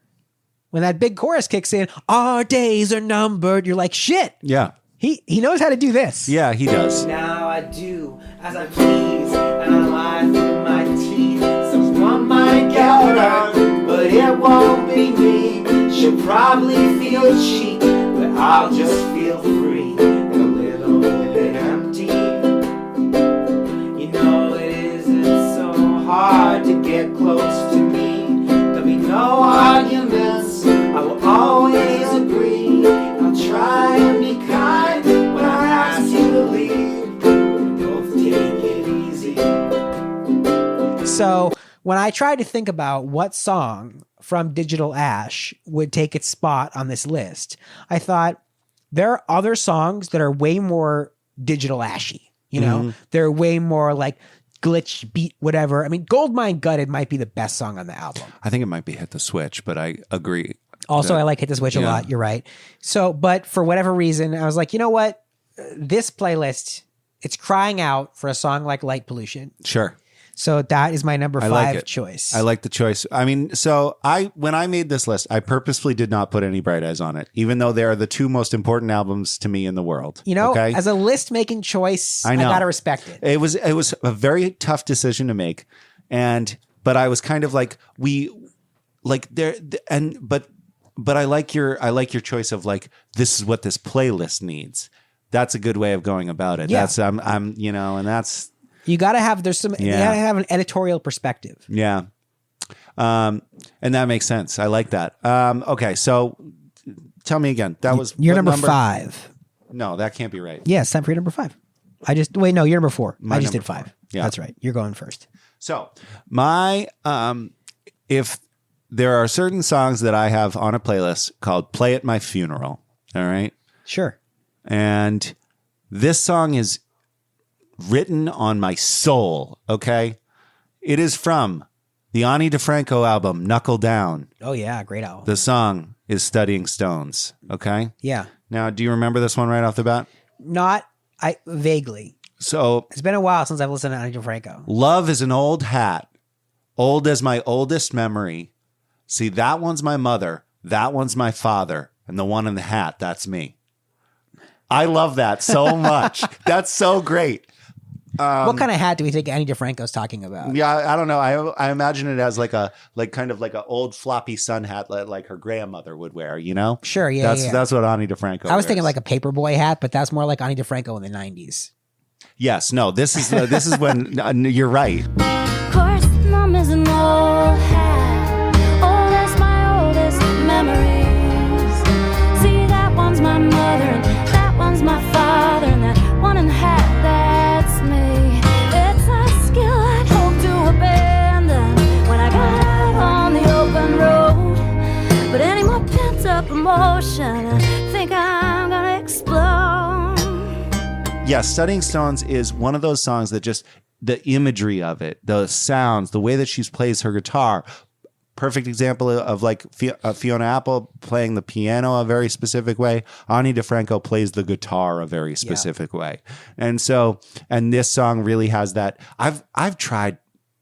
when that big chorus kicks in, our days are numbered. You're like, shit. Yeah. He knows how to do this. Yeah, he does. Now I do as I please, and I lie through my teeth. Someone might get hurt, but it won't be me. She'll probably feel cheap, but I'll just feel free and a little bit empty. It isn't so hard to get close to me. There'll be no arguments. I will always agree. I'll try and be kind when I ask you to leave. Both take it easy. So when I tried to think about what song from Digital Ash would take its spot on this list, I thought there are other songs that are way more Digital Ashy. They're way more like glitch, beat, whatever. I mean, Goldmine Gutted might be the best song on the album. I think it might be Hit the Switch, but I agree. Also, I like Hit the Switch a lot. You're right. So, but for whatever reason, I was like, you know what? This playlist, it's crying out for a song like Light Pollution. Sure. So that is my number 5 choice. I like the choice. I mean, so when I made this list, I purposefully did not put any Bright Eyes on it, even though they are the 2 most important albums to me in the world. Okay? As a list making choice, I gotta respect it. It was a very tough decision to make, but I was kind of like but I like your choice of like, this is what this playlist needs. That's a good way of going about it. Yeah. That's and that's. You gotta have you gotta have an editorial perspective. Yeah. And that makes sense. I like that. Okay. So tell me again. That was your what number 5. No, that can't be right. Yes, time for your number 5. You're number 4. I just did 5. 4. Yeah. That's right. You're going first. So if there are certain songs that I have on a playlist called Play at My Funeral. All right. Sure. And this song is written on my soul. Okay. It is from the Ani DeFranco album, Knuckle Down. Oh yeah. Great album. The song is Studying Stones. Okay. Yeah. Now, do you remember this one right off the bat? Vaguely. So it's been a while since I've listened to Ani DeFranco. Love is an old hat, old as my oldest memory. See, that one's my mother, that one's my father, and the one in the hat, that's me. I love that so much. That's so great. What kind of hat do we think Annie DeFranco's talking about? Yeah, I don't know. I imagine it as like kind of like an old floppy sun hat that like her grandmother would wear, you know? Sure, yeah, That's what Ani DeFranco I was thinking wears. like a paperboy hat, but that's more like Ani DeFranco in the 90s. Yes, no, this is when you're right. Of course, mom is an old hat. Oh, that's my oldest memories. See, that one's my mother, and that one's my father, and that one in the hat, that's me. It's a skill I'd hope to abandon when I got out on the open road. But any more pent up emotion, I think I'm gonna explode. Yeah, Studying Stones is one of those songs that just the imagery of it, the sounds, the way that she plays her guitar. Perfect example of like Fiona Apple playing the piano a very specific way. Ani DeFranco plays the guitar a very specific way. And this song really has that. I've tried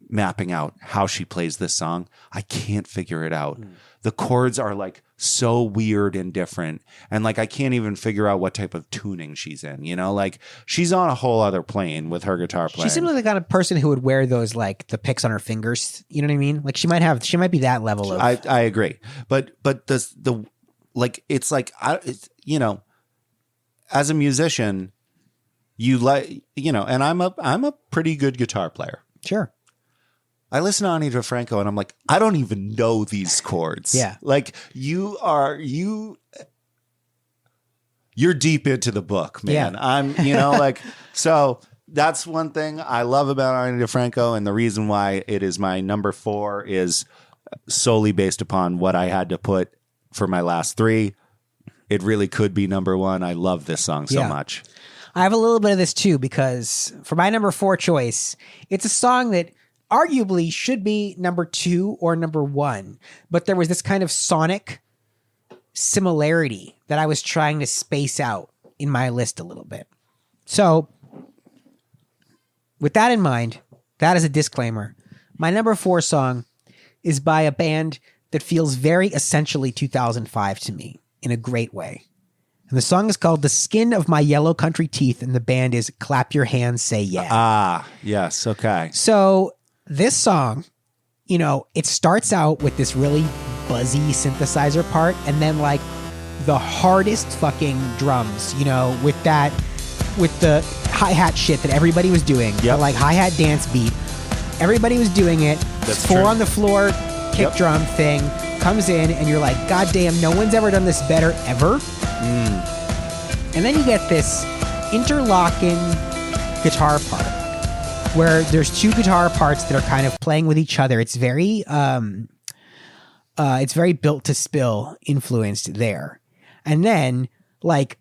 mapping out how she plays this song. I can't figure it out. The chords are like so weird and different. And like, I can't even figure out what type of tuning she's in, you know, like she's on a whole other plane with her guitar playing. She seems like the kind of person who would wear those, like the picks on her fingers. You know what I mean? Like she might be that level of. I agree. But the like, it's like, you know, as a musician, you like, you know, and I'm a pretty good guitar player. Sure. I listen to Ani DeFranco and I'm like, I don't even know these chords. Yeah. Like you're deep into the book, man. Yeah. I'm, you know, like, so that's one thing I love about Ani DeFranco. And the reason why it is my number 4 is solely based upon what I had to put for my last 3. It really could be number 1. I love this song so much. I have a little bit of this too, because for my number 4 choice, it's a song that arguably should be number 2 or number 1, but there was this kind of sonic similarity that I was trying to space out in my list a little bit. So with that in mind, that is a disclaimer. My number 4 song is by a band that feels very essentially 2005 to me in a great way. And the song is called The Skin of My Yellow Country Teeth, and the band is Clap Your Hands, Say Yeah. Ah, yes. Okay. So this song, you know, it starts out with this really buzzy synthesizer part, and then like the hardest fucking drums, you know, with the hi-hat shit that everybody was doing. Yep. The like hi-hat dance beat. Everybody was doing it. That's 4 true. on the floor kick drum thing comes in, and you're like, God damn, no one's ever done this better ever. And then you get this interlocking guitar part where there's 2 guitar parts that are kind of playing with each other. It's very Built to Spill influenced there. And then like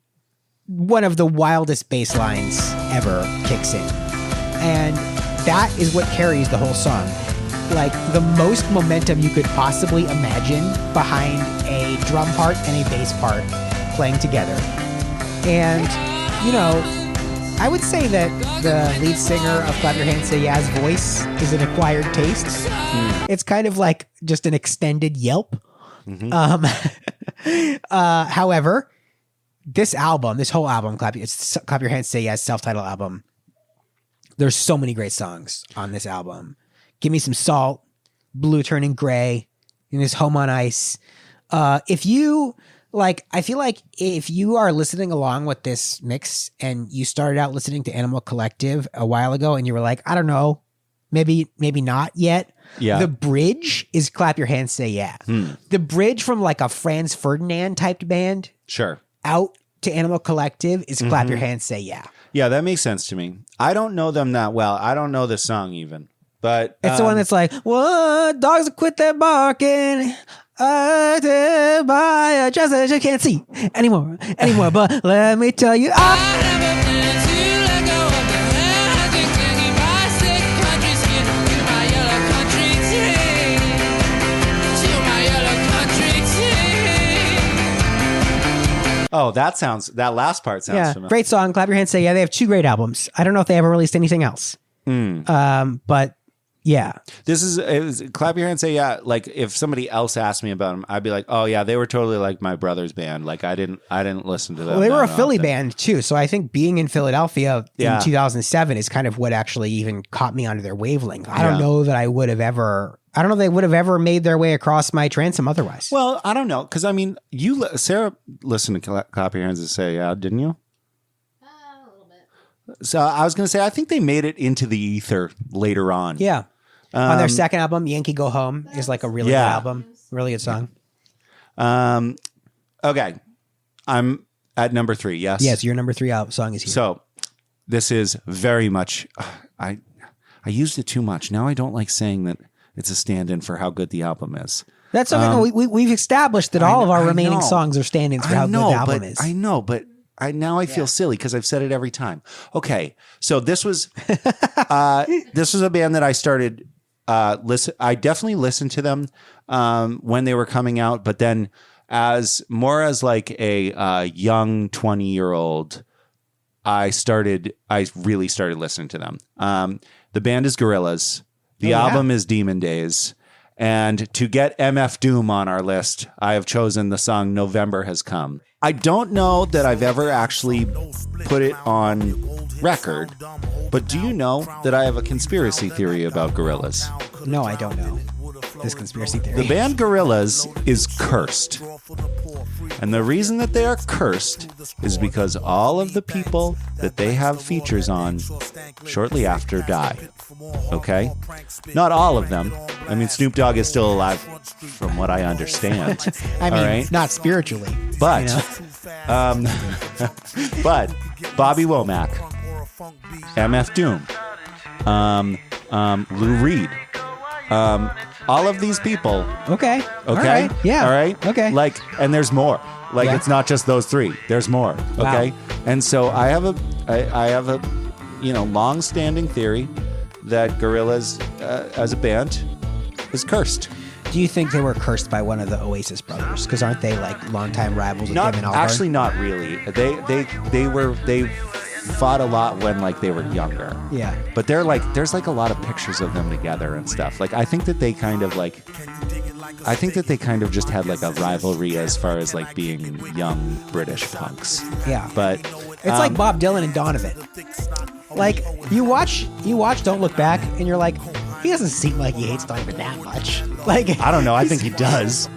one of the wildest bass lines ever kicks in. And that is what carries the whole song. Like the most momentum you could possibly imagine behind a drum part and a bass part playing together. And, you know, I would say that the lead singer of Clap Your Hands Say Yeah's voice is an acquired taste. It's kind of like just an extended yelp. However, this whole album, Clap Your Hands Say Yeah's self-titled album, there's so many great songs on this album. Give Me Some Salt, Blue Turning Gray, and this Home on Ice. If you like, I feel like if you are listening along with this mix and you started out listening to Animal Collective a while ago and you were like, I don't know, maybe not yet. Yeah. The bridge is Clap Your Hands Say Yeah. The bridge from like a Franz Ferdinand typed band Sure. out to Animal Collective is Clap Your Hands Say Yeah. Yeah, that makes sense to me. I don't know them that well. I don't know the song even. But It's the one that's like, what? Dogs have quit their barking. I just can't see anymore. But let me tell you, oh, that last part sounds familiar. great song. Clap Your Hands Say Yeah. They have 2 great albums. I don't know if they ever released anything else. But Yeah. This is it was, clap your hands, say yeah. Like if somebody else asked me about them, I'd be like, oh yeah, they were totally like my brother's band. Like I didn't listen to them. Well, they were a that Philly often. band too, so I think being in Philadelphia Yeah. in 2007 is kind of what actually even caught me onto their wavelength. I don't Yeah. know that I would have ever. I don't know they would have ever made their way across my transom otherwise. Well, I don't know because I mean, Sarah listened to clap your hands and say yeah, didn't you? A little bit. So I was going to say I think they made it into the ether later on. yeah. On their second album, Yankee Go Home, is like a really Yeah. good album, really good song. Okay, I'm at number 3. Yes. Yes, your number 3 song is here. So this is very much. I used it too much. Now I don't like saying that it's a stand-in for how good the album is. That's something we've established that all of our remaining songs are stand-ins for how good the album is. I know, but now I feel silly because I've said it every time. Okay, so this was this was a band that I started listen. I definitely listened to them when they were coming out, but then as like a young 20-year-old, I really started listening to them. The band is Gorillaz. The album is Demon Days. And to get MF Doom on our list, I have chosen the song November Has Come. I don't know that I've ever actually put it on record, but do you know that I have a conspiracy theory about Gorillaz? No, I don't know this conspiracy theory. The band Gorillaz is cursed. And the reason that they are cursed is because all of the people that they have features on shortly after die. Okay? Not all of them. I mean, Snoop Dogg is still alive from what I understand. I mean, all right? not spiritually. But, you know? but Bobby Womack, MF Doom, Lou Reed, all of these people. Okay. Okay. All right. Yeah. All right. Okay. Like, and there's more. Like, Yeah. it's not just those 3. There's more. Okay. Wow. And so I have a long-standing theory that Gorillaz as a band is cursed. Do you think they were cursed by one of the Oasis brothers? Because aren't they like longtime rivals with Not Damon Albarn? actually, not really. They fought a lot when like they were younger. Yeah. But there's like a lot of pictures of them together and stuff. Like I think that they kind of just had like a rivalry as far as like being young British punks. Yeah. But It's like Bob Dylan and Donovan. Like you watch Don't Look Back and you're like, he doesn't seem like he hates Donovan that much. Like I don't know. I think he does.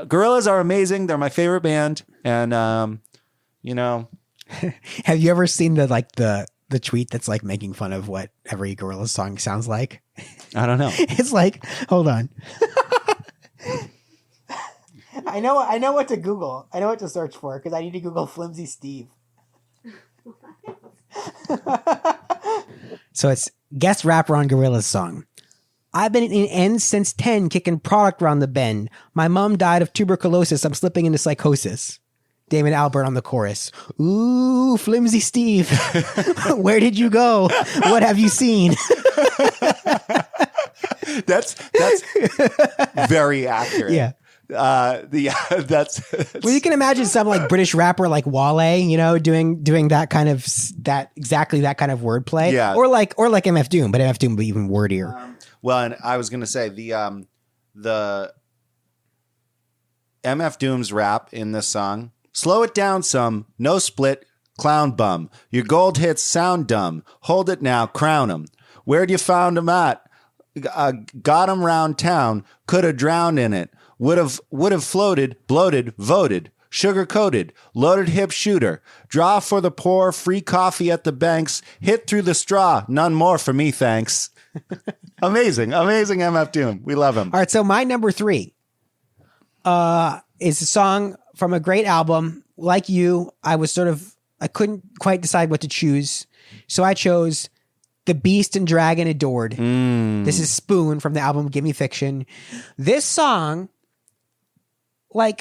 Gorillaz are amazing. They're my favorite band, and have you ever seen the tweet that's like making fun of what every Gorillaz song sounds like? I don't know. It's like, hold on. I know what to Google. I know what to search for because I need to Google Flimsy Steve. So it's guest rapper on Gorillaz song. I've been in ends since 10 kicking product around the bend. My mom died of tuberculosis. I'm slipping into psychosis. Damon Albarn on the chorus. Ooh, Flimsy Steve. Where did you go? What have you seen? That's very accurate. Yeah. That's Well, you can imagine some like British rapper like Wale, doing that kind of exactly that kind of wordplay. Yeah. Or like MF Doom, but MF Doom would be even wordier. well, and I was gonna say the MF Doom's rap in this song. Slow it down some, no split, clown bum. Your gold hits sound dumb. Hold it now, crown 'em. Where'd you found 'em at? Got 'em round town. Coulda drowned in it. Would have floated, bloated, voted. Sugar coated, loaded hip shooter. Draw for the poor, free coffee at the banks. Hit through the straw, none more for me, thanks. Amazing MF Doom. We love him. All right, so my number 3 is a song from a great album. Like you, I couldn't quite decide what to choose. So I chose The Beast and Dragon Adored. This is Spoon from the album Gimme Fiction. This song, I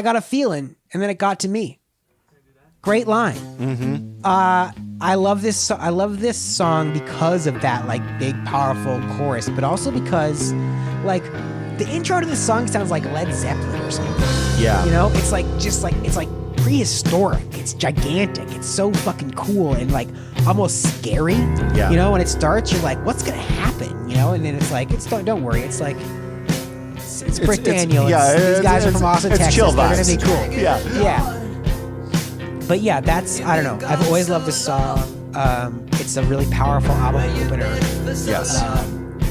got a feeling, and then it got to me. Great line. Mm-hmm. I love this song because of that big powerful chorus, but also because the intro to this song sounds like Led Zeppelin or something. Yeah. It's like prehistoric. It's gigantic. It's so fucking cool and like almost scary. Yeah. You know, when it starts, you're like, what's gonna happen? You know, and then it's like, don't worry. It's like, it's Britt Daniel. These guys are from Austin, Texas. Chill They're gonna vibes. be cool. Yeah. Yeah. But yeah, that's, I don't know. I've always loved this song. It's a really powerful album opener. Yes.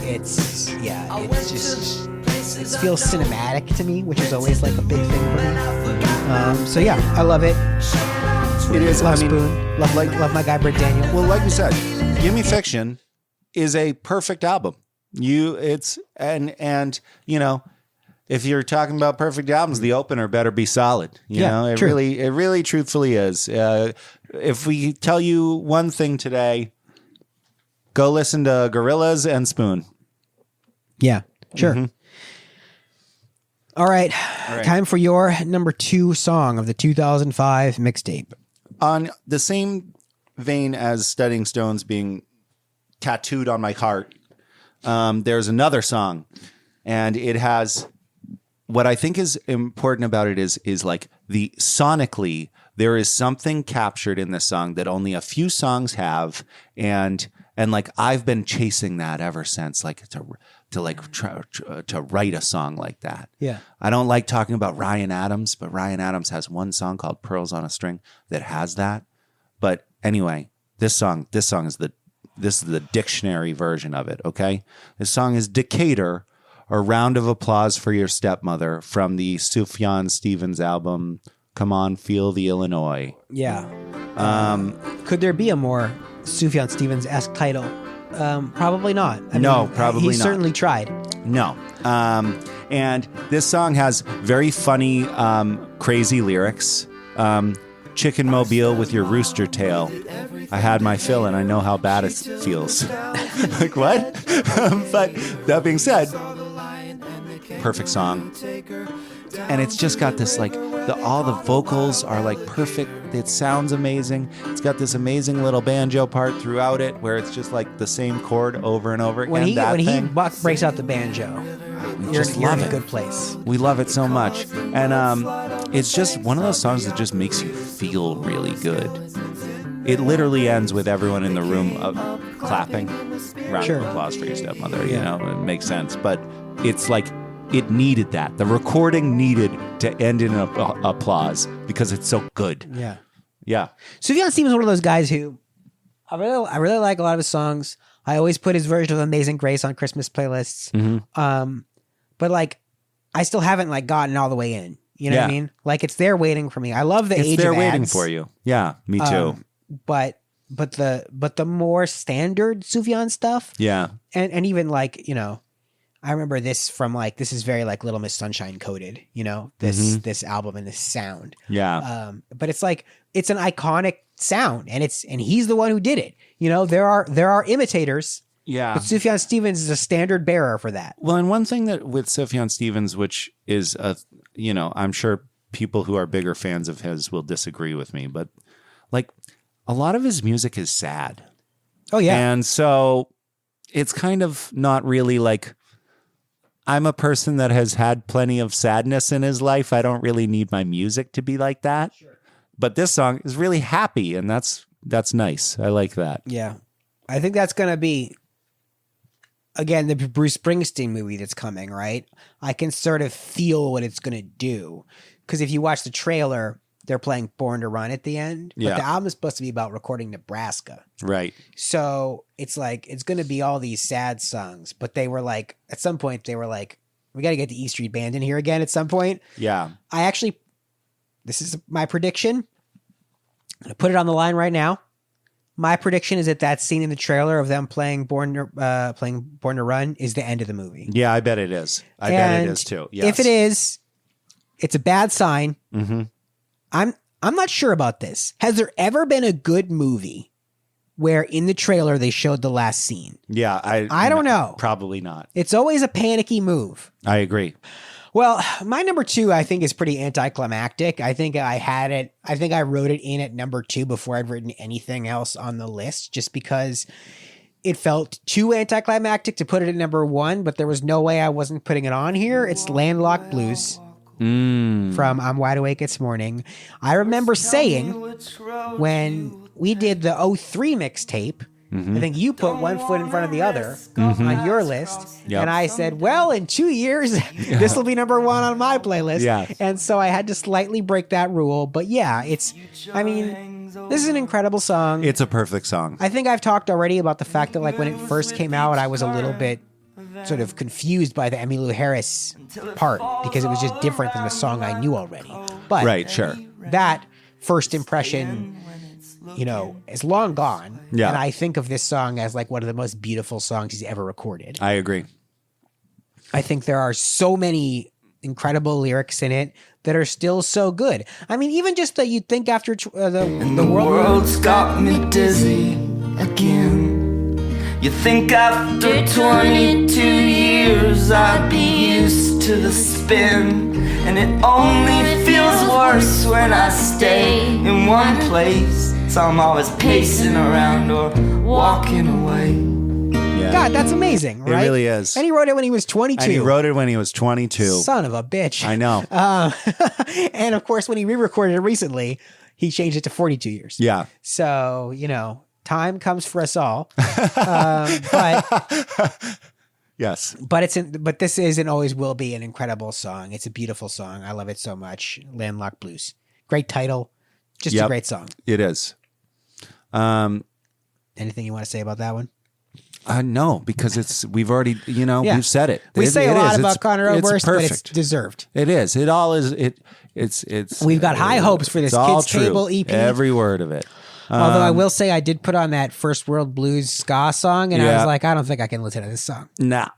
It's just, it feels cinematic to me, which is always like a big thing for me. So yeah, I love it. It is. Love I mean, Spoon. Love my guy Britt Daniel. well, like you said, Gimme Fiction is a perfect album. And you know, if you're talking about perfect albums, the opener better be solid. You know, it true. really truthfully is. If we tell you one thing today, go listen to Gorillaz and Spoon. Yeah, sure. Mm-hmm. All right. Time for your number 2 song of the 2005 mixtape. On the same vein as Studying Stones being tattooed on my heart, there's another song, and it has what I think is important about it is like the sonically there is something captured in this song that only a few songs have, and like I've been chasing that ever since, like to write a song like that. Yeah. I don't like talking about Ryan Adams, but Ryan Adams has one song called Pearls on a String that has that. But anyway, this song is this is the dictionary version of it, okay? This song is Decatur, a round of applause for your stepmother, from the Sufjan Stevens album Come On Feel the Illinois. Yeah. Could there be a more Sufjan Stevens-esque title? Probably not. I mean, probably he not. certainly tried. No. And this song has very funny, crazy lyrics. Chicken mobile with your rooster tail. I had my fill and I know how bad it feels. Like, what? But that being said, perfect song. And it's just got this, like, all the vocals are like perfect. It sounds amazing. It's got this amazing little banjo part throughout it where it's just like the same chord over and over again. When he breaks out the banjo, you're in a good place. We love it so much. And it's just one of those songs that just makes you feel really good. It literally ends with everyone in the room clapping. Round of applause for your stepmother. You know, it makes sense. But it's like, it needed that. The recording needed to end in applause because it's so good. Yeah. Yeah. Sufjan Stevens is one of those guys who I really like a lot of his songs. I always put his version of Amazing Grace on Christmas playlists. Mm-hmm. But like, I still haven't like gotten all the way in. You know what I mean? Like, it's there waiting for me. I love the age of ads. It's there waiting for you. Yeah, me too. But the more standard Sufjan stuff. Yeah. And even like, you know, I remember this from like, this is very like Little Miss Sunshine coded, you know, this album and this sound. Yeah. But it's like, it's an iconic sound, and he's the one who did it. You know, there are imitators. Yeah. But Sufjan Stevens is a standard bearer for that. Well, and one thing that with Sufjan Stevens, which is you know, I'm sure people who are bigger fans of his will disagree with me, but like a lot of his music is sad. Oh yeah. And so it's kind of not really like, I'm a person that has had plenty of sadness in his life. I don't really need my music to be like that. Sure. But this song is really happy, and that's nice. I like that. Yeah. I think that's going to be, again, the Bruce Springsteen movie that's coming, right? I can sort of feel what it's going to do. Because if you watch the trailer, they're playing Born to Run at the end. But the album is supposed to be about recording Nebraska. Right. So it's like, it's going to be all these sad songs. But they were like, at some point, they were like, we got to get the E Street Band in here again at some point. Yeah. This is my prediction. I'm going to put it on the line right now. My prediction is that scene in the trailer of them playing Born to Run is the end of the movie. Yeah, I bet it is. I bet it is too. Yes. If it is, it's a bad sign. Mm-hmm. I'm not sure about this. Has there ever been a good movie where in the trailer they showed the last scene? Yeah, I don't know. Probably not. It's always a panicky move. I agree. Well, my number 2, I think, is pretty anticlimactic. I think I wrote it in at number 2 before I'd written anything else on the list, just because it felt too anticlimactic to put it at number 1, but there was no way I wasn't putting it on here. It's Landlocked Blues. from I'm Wide Awake It's Morning. I remember saying when we did the 03 mixtape, I think you put one foot in front of the other on your list. Yep. And I said, well, in 2 years, this will be number one on my playlist. Yeah. And so I had to slightly break that rule. But yeah, this is an incredible song. It's a perfect song. I think I've talked already about the fact that like when it first came out, I was a little bit sort of confused by the Emmylou Harris part because it was just different than the song I knew already. But Right, sure. that first impression, is long gone. Yeah. And I think of this song as like one of the most beautiful songs he's ever recorded. I agree. I think there are so many incredible lyrics in it that are still so good. I mean, even just that you'd think after the World's got me dizzy again. You think after 22 years I'd be used to the spin, and it only feels worse when I stay in one place. So I'm always pacing around or walking away. Yeah. God, that's amazing, right? It really is. And he wrote it when he was 22. And he wrote it when he was 22. Son of a bitch. I know. And of course, when he re-recorded it recently, he changed it to 42 years. Yeah. So, time comes for us all. But Yes. but this is and always will be an incredible song. It's a beautiful song. I love it so much. Landlocked Blues. Great title. Just a Yep. great song. It is. Anything you want to say about that one? No, because we've already, Yeah. we've said it. We say a lot is. about Conor It's Oberst, but it's perfect. deserved. It is. It all is. It's. We've got high hopes for this it's all Kids Table true. EP. Every word of it. Although I will say I did put on that First World Blues ska song, and I Yeah. was like, I don't think I can listen to this song. Nah,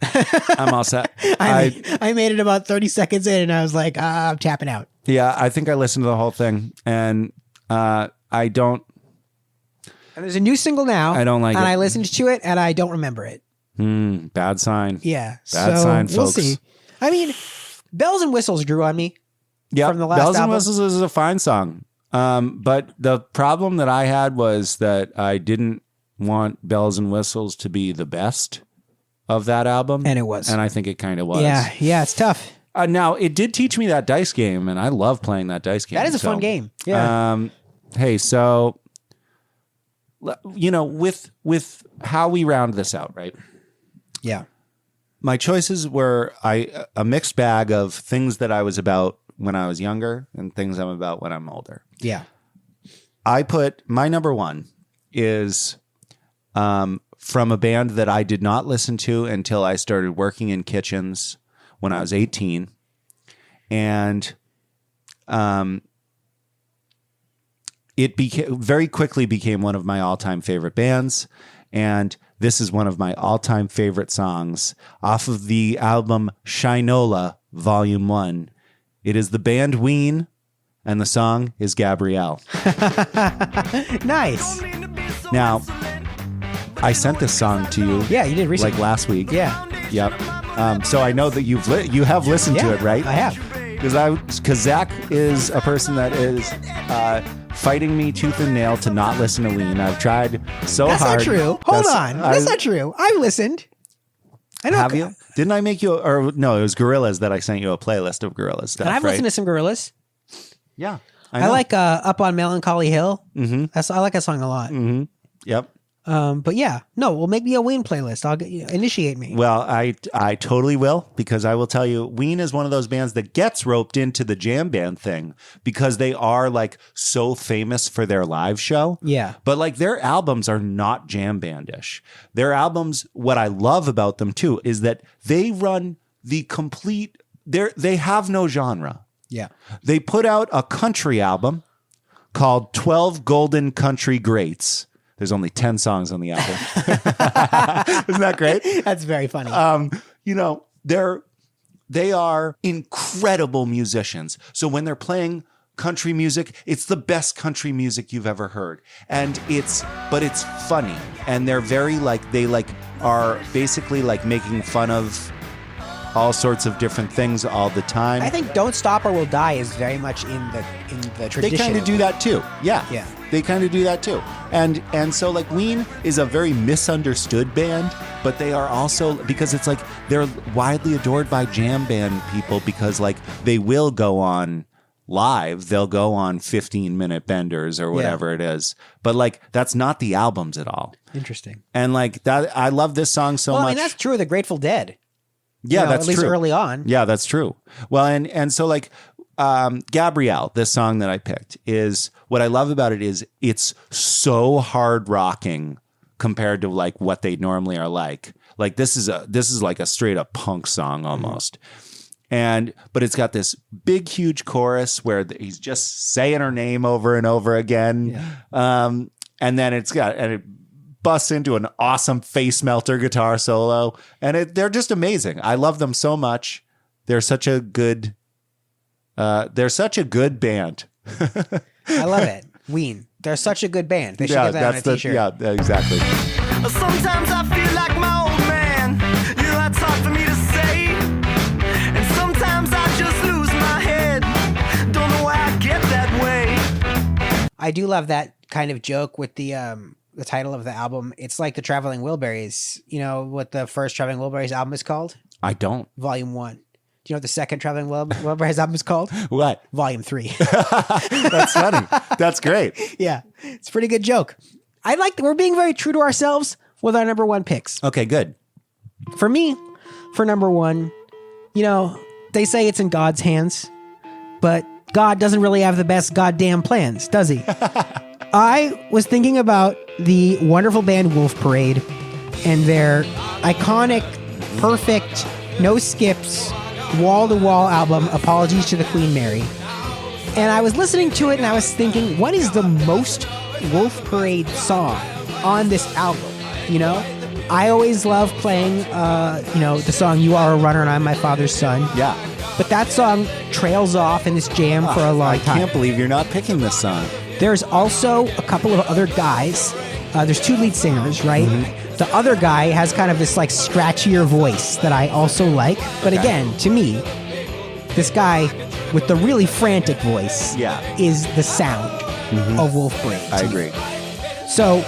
I'm all set. I made it about 30 seconds in, and I was like, I'm tapping out. Yeah, I think I listened to the whole thing, and I don't. And there's a new single now. I don't like and it. I listened to it, and I don't remember it. Bad sign. Yeah. Bad so sign, we'll folks. see. I mean, Bells and Whistles grew on me. Yeah, From the last Bells and album? Whistles is a fine song. But the problem that I had was that I didn't want Bells and Whistles to be the best of that album. And it was. And I think it kind of was. Yeah, it's tough. Now, it did teach me that dice game, and I love playing that dice game. That is a fun game. Yeah. Hey, so, with how we round this out, right? Yeah. My choices were a mixed bag of things that I was about when I was younger and things I'm about when I'm older. Yeah. I put my number one is from a band that I did not listen to until I started working in kitchens when I was 18. And it very quickly became one of my all-time favorite bands. And this is one of my all-time favorite songs off of the album Shinola Volume 1. It is the band Ween, and the song is Gabrielle. Nice. Now, I sent this song to you. Yeah, you did recently. Like last week. Yeah. Yep. So I know that you have listened to Yeah, it, right? I have. Because Zach is a person that is fighting me tooth and nail to not listen to Ween. I've tried so That's hard. not true. Hold on. That's not true. I've listened. I know. Have you? Didn't I make you? Or no, it was Gorillaz that I sent you a playlist of Gorillaz stuff. And I've right? listened to some Gorillaz. Yeah, I know. like Up on Melancholy Hill. Mm-hmm. I like that song a lot. Mm-hmm. Yep. But yeah, no, well, make me a Ween playlist. I'll get initiate me. Well, I totally will, because I will tell you, Ween is one of those bands that gets roped into the jam band thing because they are like so famous for their live show. Yeah. But like their albums are not jam bandish. Their albums, what I love about them too, is that they run the complete, they have no genre. Yeah. They put out a country album called 12 Golden Country Greats. There's only 10 songs on the album. Isn't that great? That's very funny. They are incredible musicians. So when they're playing country music, it's the best country music you've ever heard. But it's funny. And they're very they are basically like making fun of all sorts of different things all the time. I think "Don't Stop or We'll Die" is very much in the tradition. They kind of do that too. Yeah. Yeah. They kind of do that too. And so like Ween is a very misunderstood band, but they are also, because it's like they're widely adored by jam band people because like they will go on live, they'll go on 15-minute benders or whatever it is. But like that's not the albums at all. Interesting. And like that, I love this song so much. I mean, that's true of the Grateful Dead. Yeah, that's at least true. early on. Yeah, that's true. Well, and so like Gabrielle, this song that I picked, is what I love about it is it's so hard rocking compared to like what they normally are like. Like this is like a straight up punk song almost. But it's got this big, huge chorus where he's just saying her name over and over again. Yeah. And then it busts into an awesome face melter guitar solo. And they're just amazing. I love them so much. They're such a good band. I love it. Ween. They're such a good band. They should get that on a t-shirt. Yeah, exactly. Sometimes I feel like my old man. That's hard for me to say. And sometimes I just lose my head. Don't know why I get that way. I do love that kind of joke with the title of the album. It's like the Traveling Wilburys. You know what the first Traveling Wilburys album is called? I don't. Volume 1. Do you know what the second Traveling Wilburys album is called? What? Volume 3. That's funny. That's great. Yeah. It's a pretty good joke. I like that we're being very true to ourselves with our number one picks. Okay, good. For me, for number one, they say it's in God's hands, but God doesn't really have the best goddamn plans, does he? I was thinking about the wonderful band Wolf Parade and their iconic, perfect, no skips, wall-to-wall album, Apologies to the Queen Mary. And I was listening to it and I was thinking, what is the most Wolf Parade song on this album? I always love playing, the song You Are a Runner and I'm My Father's Son. Yeah. But that song trails off in this jam for a long time. I can't believe you're not picking this song. There's also a couple of other guys. There's two lead singers, right? Mm-hmm. The other guy has kind of this like scratchier voice that I also like. But again, to me, this guy with the really frantic voice is the sound of Wolf Parade. I agree. So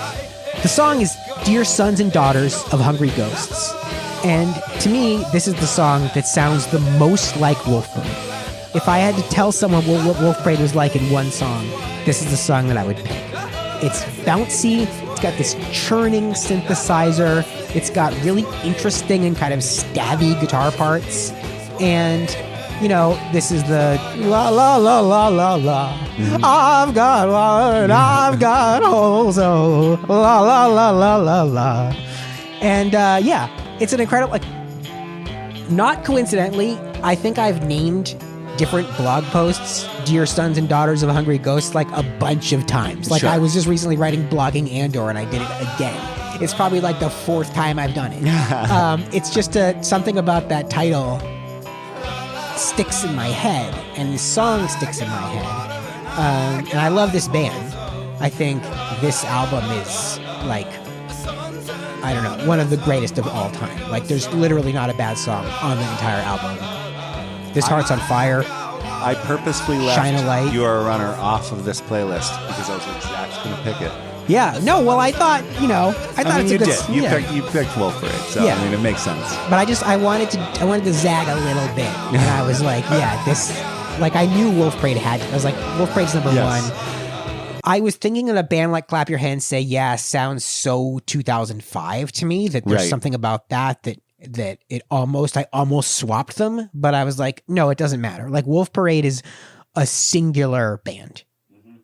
the song is Dear Sons and Daughters of Hungry Ghosts. And to me, this is the song that sounds the most like Wolf Parade. If I had to tell someone what Wolf Parade was like in one song, this is the song that I would pick. It's bouncy. It's got this churning synthesizer. It's got really interesting and kind of stabby guitar parts. And, this is the la la la la la la. Mm-hmm. I've got one, I've got also la la la la la la. And it's an incredible, not coincidentally, I think I've named different blog posts Dear Sons and Daughters of Hungry Ghosts like a bunch of times. Like I was just recently writing Blogging Andor and I did it again. It's probably like the fourth time I've done it. It's just something about that title sticks in my head and the song sticks in my head. And I love this band. I think this album is one of the greatest of all time. Like there's literally not a bad song on the entire album. This Heart's on Fire. I purposefully left Shine a Light. You Are a Runner off of this playlist because I was exactly going to pick it. Yeah. No, well, I thought, it's a good... You picked Wolf Parade, so it makes sense. But I wanted to zag a little bit. And I was like, I knew Wolf Parade had to. I was like, Wolf Parade's number one. I was thinking of a band like Clap Your Hands Say Yeah sounds so 2005 to me that there's something about that I almost swapped them, but I was like, no, it doesn't matter. Like Wolf Parade is a singular band. Mm-hmm.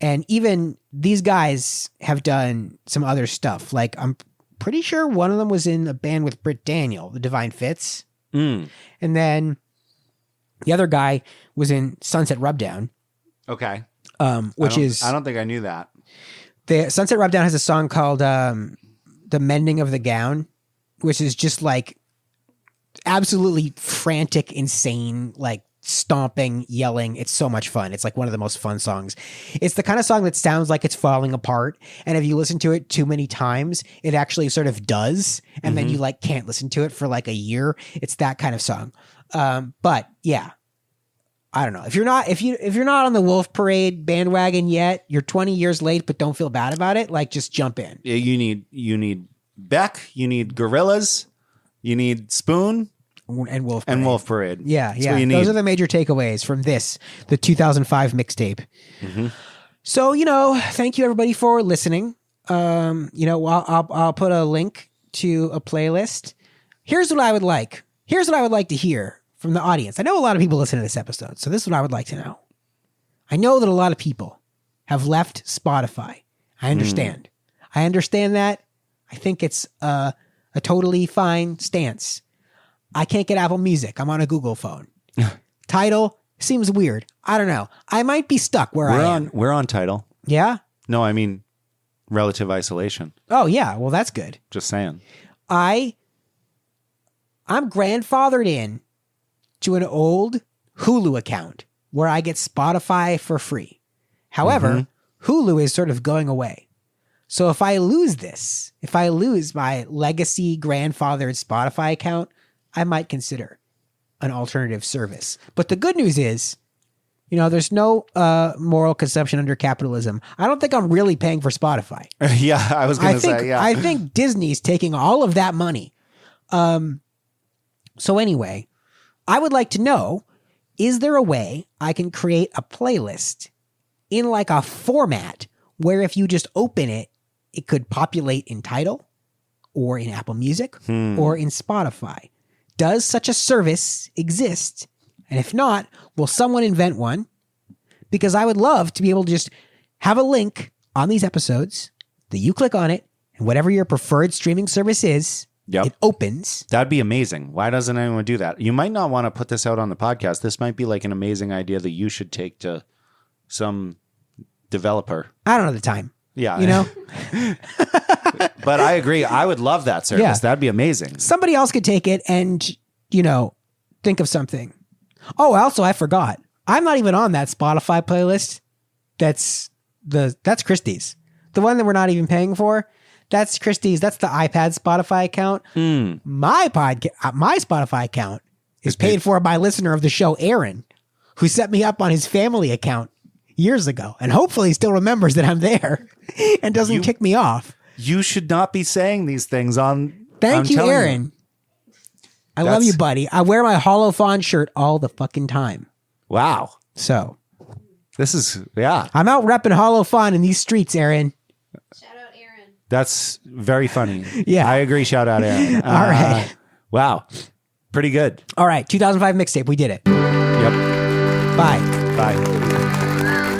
And even these guys have done some other stuff. Like I'm pretty sure one of them was in a band with Britt Daniel, the Divine Fits. Mm. And then the other guy was in Sunset Rubdown. Okay. I don't think I knew that. The Sunset Rubdown has a song called The Mending of the Gown, which is just like absolutely frantic, insane, like stomping, yelling. It's so much fun. It's like one of the most fun songs. It's the kind of song that sounds like it's falling apart. And if you listen to it too many times, it actually sort of does. And then you like can't listen to it for like a year. It's that kind of song. But yeah, I don't know. If you're not on the Wolf Parade bandwagon yet, you're 20 years late, but don't feel bad about it. Like just jump in. You need Beck, you need Gorillas, you need Spoon, And Wolf Parade. and Wolf Parade. Yeah, That's yeah. what you need. Those are the major takeaways from the 2005 mixtape. So, thank you everybody for listening. I'll put a link to a playlist. Here's what I would like. Here's what I would like to hear from the audience. I know a lot of people listen to this episode, so this is what I would like to know. I know that a lot of people have left Spotify. I understand. I understand that. I think it's a totally fine stance. I can't get Apple Music. I'm on a Google phone. Tidal seems weird. I don't know. I might be stuck where I am. We're on Tidal. Yeah? No, I mean relative isolation. Oh, yeah. Well, that's good. Just saying. I'm grandfathered in to an old Hulu account where I get Spotify for free. However, Hulu is sort of going away. So if I lose this, if I lose my legacy grandfathered Spotify account, I might consider an alternative service. But the good news is, there's no moral consumption under capitalism. I don't think I'm really paying for Spotify. Yeah, I was going to say, yeah. I think Disney's taking all of that money. So anyway, I would like to know, is there a way I can create a playlist in like a format where if you just open it, it could populate in Tidal or in Apple Music or in Spotify? Does such a service exist? And if not, will someone invent one? Because I would love to be able to just have a link on these episodes that you click on it, and whatever your preferred streaming service is, it opens. That'd be amazing. Why doesn't anyone do that? You might not want to put this out on the podcast. This might be like an amazing idea that you should take to some developer. I don't have the time. Yeah. But I agree. I would love that service. Yeah. That'd be amazing. Somebody else could take it and, think of something. Oh, also, I forgot. I'm not even on that Spotify playlist. That's Christie's. The one that we're not even paying for. That's Christie's. That's the iPad Spotify account. My Spotify account is paid for by a listener of the show, Aaron, who set me up on his family account years ago. And hopefully he still remembers that I'm there and doesn't kick me off. You should not be saying these things on. Thank you, Aaron. I love you, buddy. I wear my Hollow Fawn shirt all the fucking time. Wow. So This is, yeah. I'm out repping Hollow Fawn in these streets, Aaron. Shout out Aaron. That's very funny. Yeah. I agree. Shout out, Aaron. All right. Wow. Pretty good. All right. 2005 mixtape. We did it. Yep. Bye. Bye.